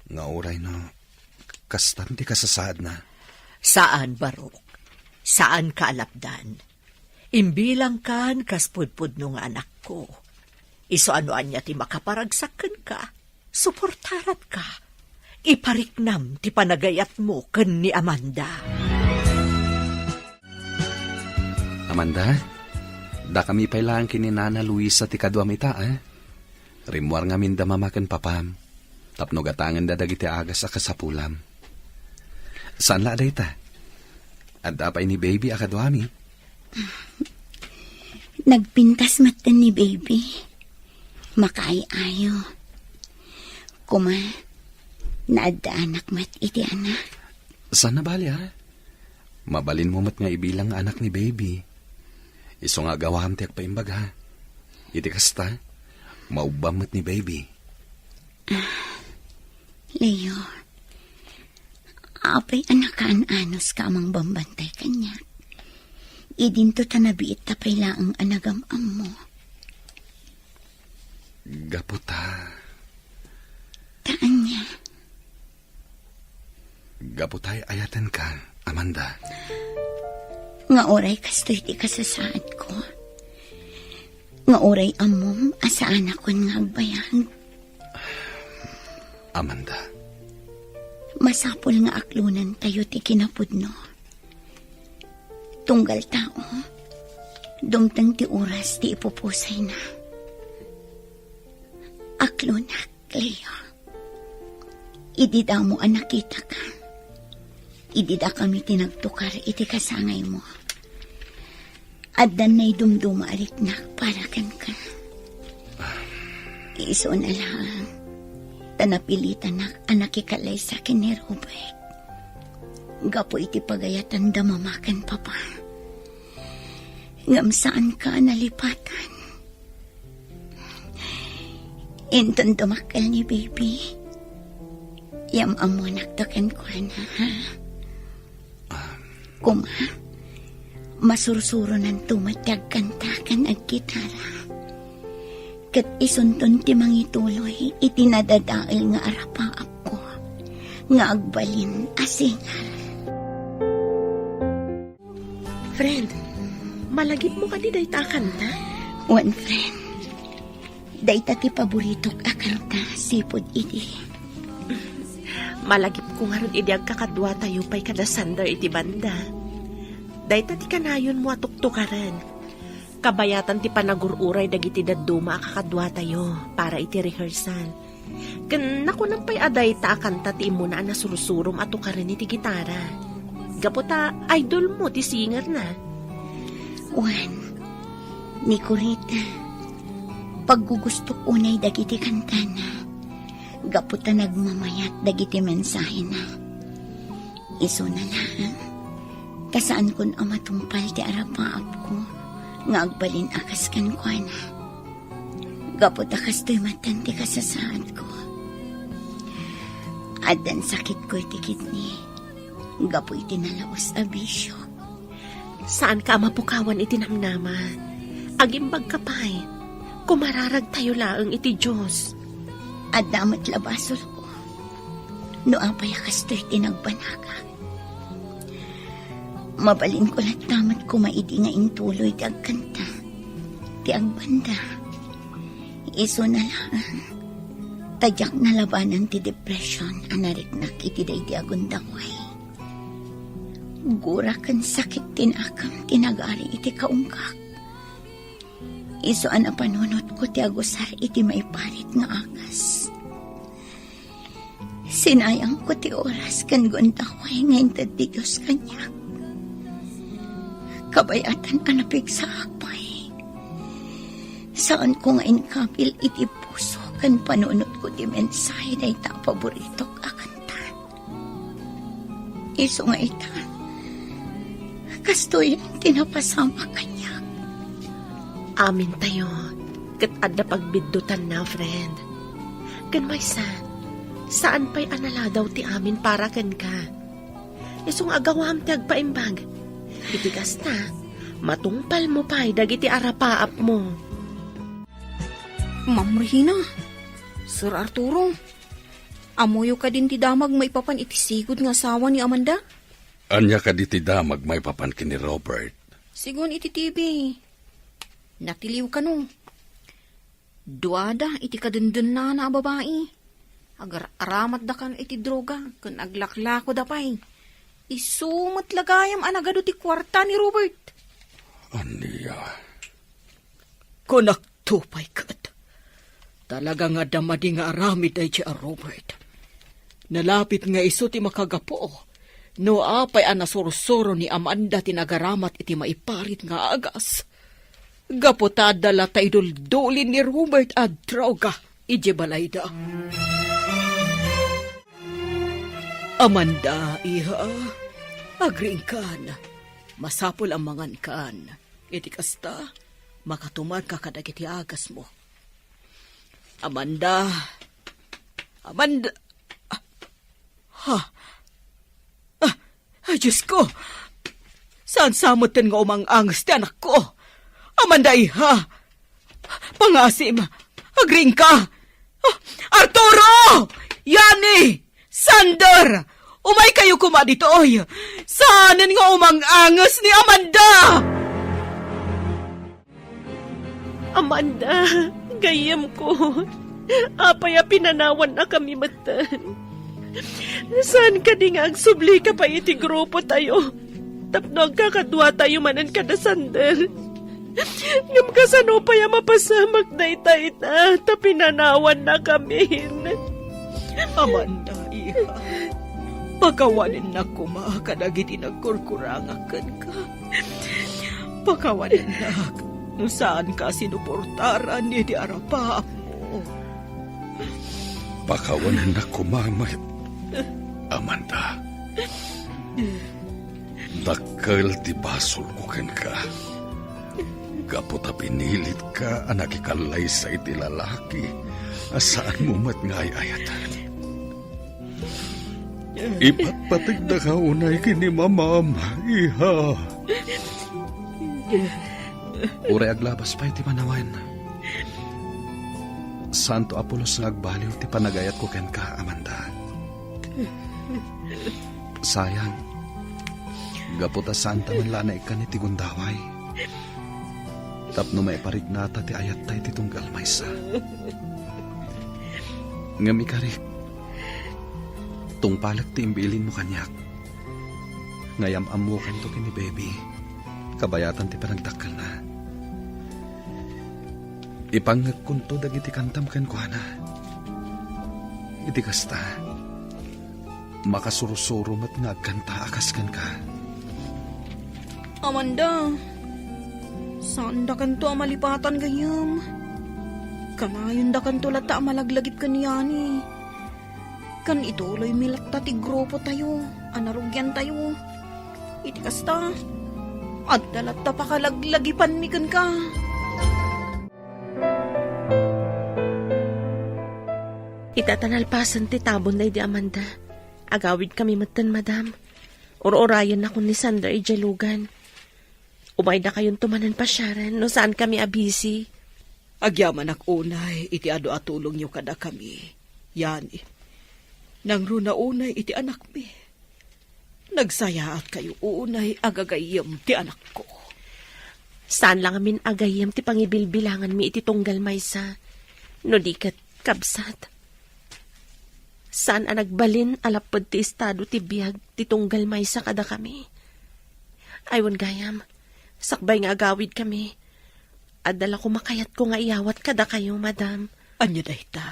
[SPEAKER 1] Nga oray no, kastan ti kasasaad na.
[SPEAKER 3] Saan, Barok? Saan ka alapdan? Imbilang kan kaspudpud no nga anak ko. Iso anoan niya ti makaparagsakan ka, suportarat ka. Ipariknam ti panagayat mo ken ni Amanda.
[SPEAKER 1] Amanda? Da kami pailang kini Nana Luisa ti kadwam ita, Rimwar nga minda mamakan papam. Tapno gatangan da dagiti agas a kasapulam. Saan la dayta? At apay ni baby akadwami.
[SPEAKER 7] Nagpintas matan ni baby. Makaayayo. Kuma, naadda anak mat iti anak.
[SPEAKER 1] Saan na bali ha? Mabalin mo mat nga ibilang anak ni baby. Iso nga gawam tiyak paimbag ha. Iti kasta, maubam mat ni baby.
[SPEAKER 7] Leo, apay anakaan anos ka amang bambantay kanya. Idinto tanabiit tapay laang anagamam mo.
[SPEAKER 1] Gaputa.
[SPEAKER 7] Taan niya.
[SPEAKER 1] Gaputay ayatan ka, Amanda.
[SPEAKER 7] Nga oray kastoy ti kasasaad ko. Nga oray amom asaan ako nga agbayag.
[SPEAKER 1] Amanda.
[SPEAKER 7] Masapol nga aklunan tayo ti kinapudno. Tunggal tao, dumtang ti oras ti ipupusay na. Aklunak, Leo. Idida mo ang nakita ka. Idida kami tinagtukar iti kasangay mo. Addan na'y dumduma aliknak para kan ka. Iso na lang. Tanapilitan na anak ikalay sa akin ni Robert. Gapo iti pagayatan damamakan papa. Ngam saan ka nalipatan. Inton dumakal ni baby. Yam amo naktakan ko na ha. Kuma, masursuro ng tumatag kantakan ag gitara. Kat isunton ti mangituloy itinadadaal nga arapaap ko. Nga agbalin asingal.
[SPEAKER 5] Friend, malagip mo ka di dayta kanta?
[SPEAKER 7] One friend, dayta ti paborito akanta sipod iti.
[SPEAKER 5] Malagip ko nga ron idiag kakadwa tayo pa'y kadasander iti banda. Dayta ti kanayon mo atuktukaran. Kabayatan ti panagururay dagiti dadduma kakadwa tayo para iti rehearsal. Kan naku nang pa'y aday ta akanta ti imo na nasurusurom atukaran iti gitara. Gaputa, idol mo ti singer na.
[SPEAKER 7] Juan, ni Corita, paggugusto unay dagiti kantana. Gaputa nagmamayat dagiti mensahe na. Iso na lang. Kasaan kun amatumpal ti arapaap ko. Nga agbalin akas kan kwa na. Gaputa kastoy matan ti kasasaad ko. Adan sakit ko iti kidney. Gapo iti nalawas abisyo.
[SPEAKER 5] Saan ka mapukawan iti namnaman? Agimbag ka pa'y. Kumararag tayo laang iti Diyos.
[SPEAKER 7] At damat labasol ko. No apay kastoy tinagbanaga. Mabalin ko lang damat kumaidi nga intuloy ti agkanta. Ti agbanda. Iso na lang. Tadyak na labanan ti depression anariknak iti day ti agundangway. Gura kan sakit tinakam tinagari iti kaungkak. Iso an panunot ko ti agusar iti maiparit nga akas. Sinayang ko ti oras kan guntaway ngayon ti Diyos kanya. Kabayatan anapig sa akpay. Saan ko ngayon kabil iti puso kan panunot ko ti mensahe na ita paborito akantan. Iso nga ita. Kastoy tinapasama kanya.
[SPEAKER 5] Amin tayo. Kat adda pagbiddutan na, friend. Kan may saan pa'y anala daw ti amin para kan ka. Isong agawam ti agpaimbag. Itigas na, matungpal mo pa'y dagiti arapaap mo.
[SPEAKER 6] Ma'am Regina, Sir Arturo, amoyo ka din ti damag maipapan iti sigod nga asawa ni Amanda?
[SPEAKER 8] Anya ka di ti damag may papankin ni Robert.
[SPEAKER 6] Sigon iti TV. Natiliw ka no. Duada iti kadundun na babae. Agar aramat da kan iti droga. Kun aglaklako da pa'y. Isumat lagayam anagado ti kwarta ni Robert.
[SPEAKER 8] Aniya.
[SPEAKER 11] Kunak tupay kat. Talaga nga damadi nga aramid ay siya Robert. Nalapit nga iso ti makagapo. No apay ang nasursuro ni Amanda tinagaramat iti maiparit nga agas. Gaputada la taydol-dolin ni Robert at droga ije balayda. Amanda, iha, agring kan. Masapol ang mangan kan. Iti kasta, makatumar ka kadagiti agas mo. Amanda, Ay, Diyos ko! Saan samutin nga umang-angas ti anak ko? Amanda, iha! Pangasim! Agring ka! Arturo! Yani! Sander! Umay kayo kumaditoy! Saanan nga umang-angas ni Amanda!
[SPEAKER 5] Amanda, gayam ko. Apay pinanawan na kami matan. Saan ka di nga agsubli ka pa iti grupo tayo? Tapno agkakadwa tayo manan kada Sander. Ngam kasano pa yung mapasamak na ita-ita, tapinanawan na kami.
[SPEAKER 11] Amanda, iha. Pakawanin na kumakadagiti nagkurkurangakan ka. Pakawanin na no saan ka sinuportaran ni di arapa mo.
[SPEAKER 8] Pakawanan na kumamay, Amanda. Dakkel ti basol ko ken ka. Kaputa pinilit ka anak ikalay sa iti lalaki. Asaan mo mat nga ayatan? Ipatpatig na ka unay kini mamam, iha.
[SPEAKER 1] Uray aglabas pa iti manawan. Santo Apolos nga agbaliw ti panagayat ko ken ka, Amanda. Sayang, gaputa santa man lana ikan iti gundaway. Tapno may parignata ti ayat tay ti tunggal maysa. Ngam ikarik, tungpalag ti imbilin mo kanyak. Ngayam amukan to kini baby, kabayatan ti panagdakkel na. Ipangagkunto dagiti kantam ken kuana. Iti kasta, makasurusuro mat nga agkanta akas ken ka.
[SPEAKER 6] Amanda, saan da kanto amalipatan gayam? Kanayon da kanto lata amalaglagip kaniyani. Kan ituloy milat ta ti grupo tayo, anarugyan tayo. Iti kasta, at dalata pakalaglagipan mi kan ka.
[SPEAKER 5] Itatanalpasan ti tabon na di Amanda. Agawid kami matan, madam. Or-orayan na kun ni Sander ijalugan. Umay na kayon tumanan pa siyaran no saan kami abisi.
[SPEAKER 11] Agyaman ak unay, iti ado atulong nyo kada kami. Yani, nang runa unay iti anak mi. Nagsaya at kayo unay agagayam ti anak ko.
[SPEAKER 5] Saan lang amin agayam ti pangibilbilangan mi iti tunggal maysa. No di kat kabsat. Saan ang nagbalin alapod ti estado ti biyag ti tunggal maysa kada kami. Aywan gayam, sakbay nga agawid kami. Adala ko makayat ko nga iyawat kada kayo, madam.
[SPEAKER 11] Anya da ita?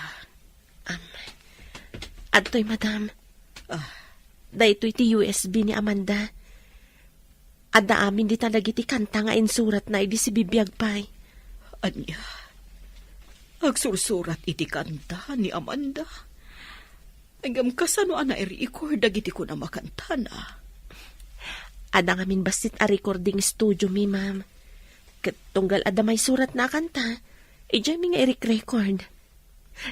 [SPEAKER 5] Adtoy, madam. Daytoy ti USB ni Amanda. Adda amin di talagi ti kanta nga insurat na idi si bibiyag pay.
[SPEAKER 11] Anya? Agsursurat iti kanta ni Amanda? Hanggang kasano ana i-record dagiti ko na makanta na.
[SPEAKER 5] Ada ngamin basit a recording studio mi, ma'am. Katunggal ada may surat na kanta, ijay mi nga i-record.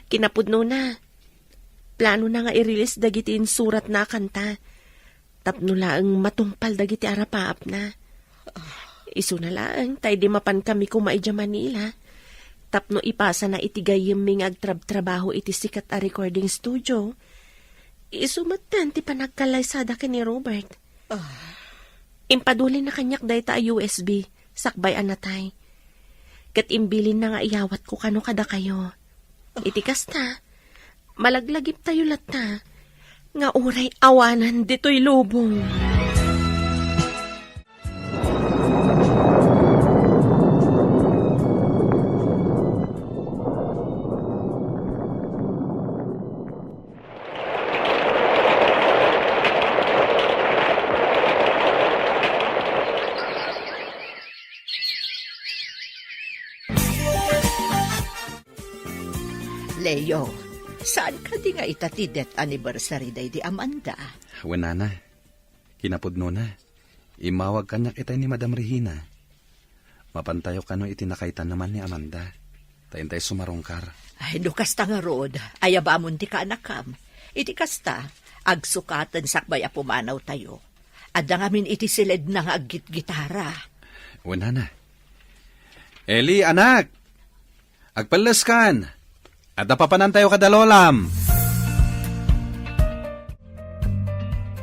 [SPEAKER 5] Kinapudno na. Plano na nga i-release dagiti in surat na kanta. Tapno laang matungpal dagiti arapaap na. Isu na laang, tayo di mapan kami kumaidya Manila. Tapno ipasa na itigayim mi nga agtrab-trabaho iti sikat a recording studio. Isumatan ti panagkalaysada ka ni Robert. Impadulin na kanyak dayta a USB, sakbay anatay. Kat imbilin na nga iyawat ko kano kada kayo. Iti kasta, malaglagip tayo lata, nga uray awanan dito'y lubong.
[SPEAKER 3] Leo, saan ka di nga itatidet anniversary day di Amanda?
[SPEAKER 1] Wenana, kinapudno na. Imawag kanyak itay ni Madam Regina. Mapantayo kano itinakaitan naman ni Amanda. Tayintay sumarongkar.
[SPEAKER 3] Ay, lukas ta nga rod, ayabamon ti ka anakam. Iti kasta, agsukatan sakbay a pumanaw tayo. Adda ngamin iti silid na nga aggit-gitara.
[SPEAKER 1] Wenana. Eli, anak! Agpalas kan! At napapanan tayo kadalolam!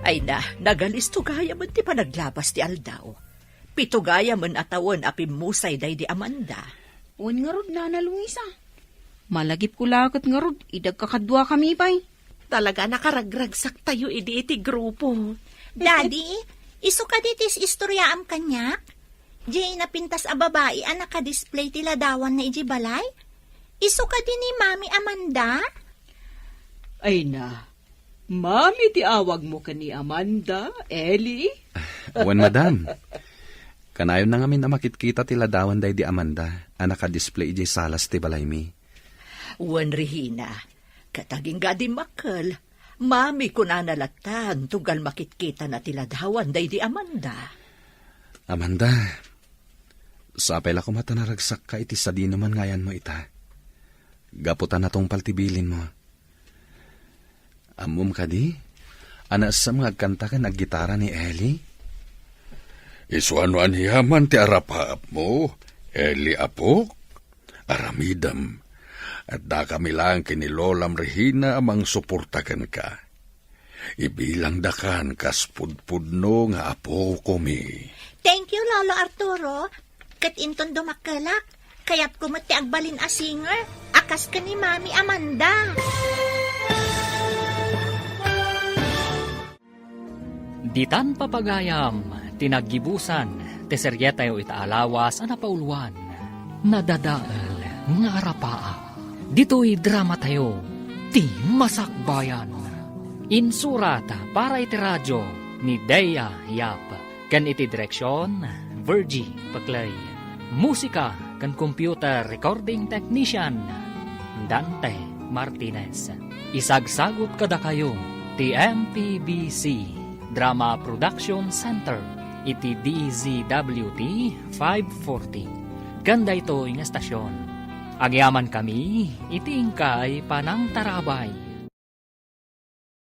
[SPEAKER 3] Ay na, nagalisto gaya man ti panaglabas ti Aldaw. Pito gaya man atawon apimusay day di Amanda.
[SPEAKER 6] Uwan nga rod, Nana Luisa. Malagip ko lakat nga rod, idag kakadwa kami pa'y.
[SPEAKER 5] Talaga nakaragragsak tayo iti grupo.
[SPEAKER 7] Daddy, iso ka ditis istoryaam kanyak? Di napintas a babae ang naka-display ti ladawan na iji balay? Iso ka din ni Mami Amanda?
[SPEAKER 11] Ay na, Mami ti awag mo ka ni Amanda, Ellie?
[SPEAKER 1] Wen, madam. Kanayon na ngamin na makitkita ti ladawan day di Amanda, ang naka-display iji salas ti balay mi.
[SPEAKER 3] Wan Regina, kataging gadi makal. Mami ko na nalatan, tugal makitkita na tiladawan day di Amanda.
[SPEAKER 1] Amanda, sapay la kumatanaragsak ka iti sadi naman ngayan mo ita. Gaputan na tong paltibilin mo. Amum ka di? Anas sa mga kanta ka naggitara ni Ellie?
[SPEAKER 8] Isuanuan hiyaman ti arapaap mo, Eli apok, aramidam, at da kami lang kinilolam Regina amang suportakan ka. Ibilang dakan kas pudpudno nga apo ko mi.
[SPEAKER 7] Thank you, Lolo Arturo. Kat inton dumakalak, kaya't kumati agbalin a singer, akas ka ni Mami Amanda.
[SPEAKER 2] Ditan papagayam, tinaggibusan, teseryetayo itaalawas anapauluan, nadadaal nga arapaa. Dito'y drama tayo, ti Masakbayan. Insurata para iti radyo ni Dea Yap. Kan iti direksyon, Virgie Paclay. Musika kan computer recording technician, Dante Martinez. Isagsagot kada kayo, ti MPBC Drama Production Center, iti DZWT 540. Ganda ito yung estasyon. Agyaman kami, iti ingkay panang tarabay.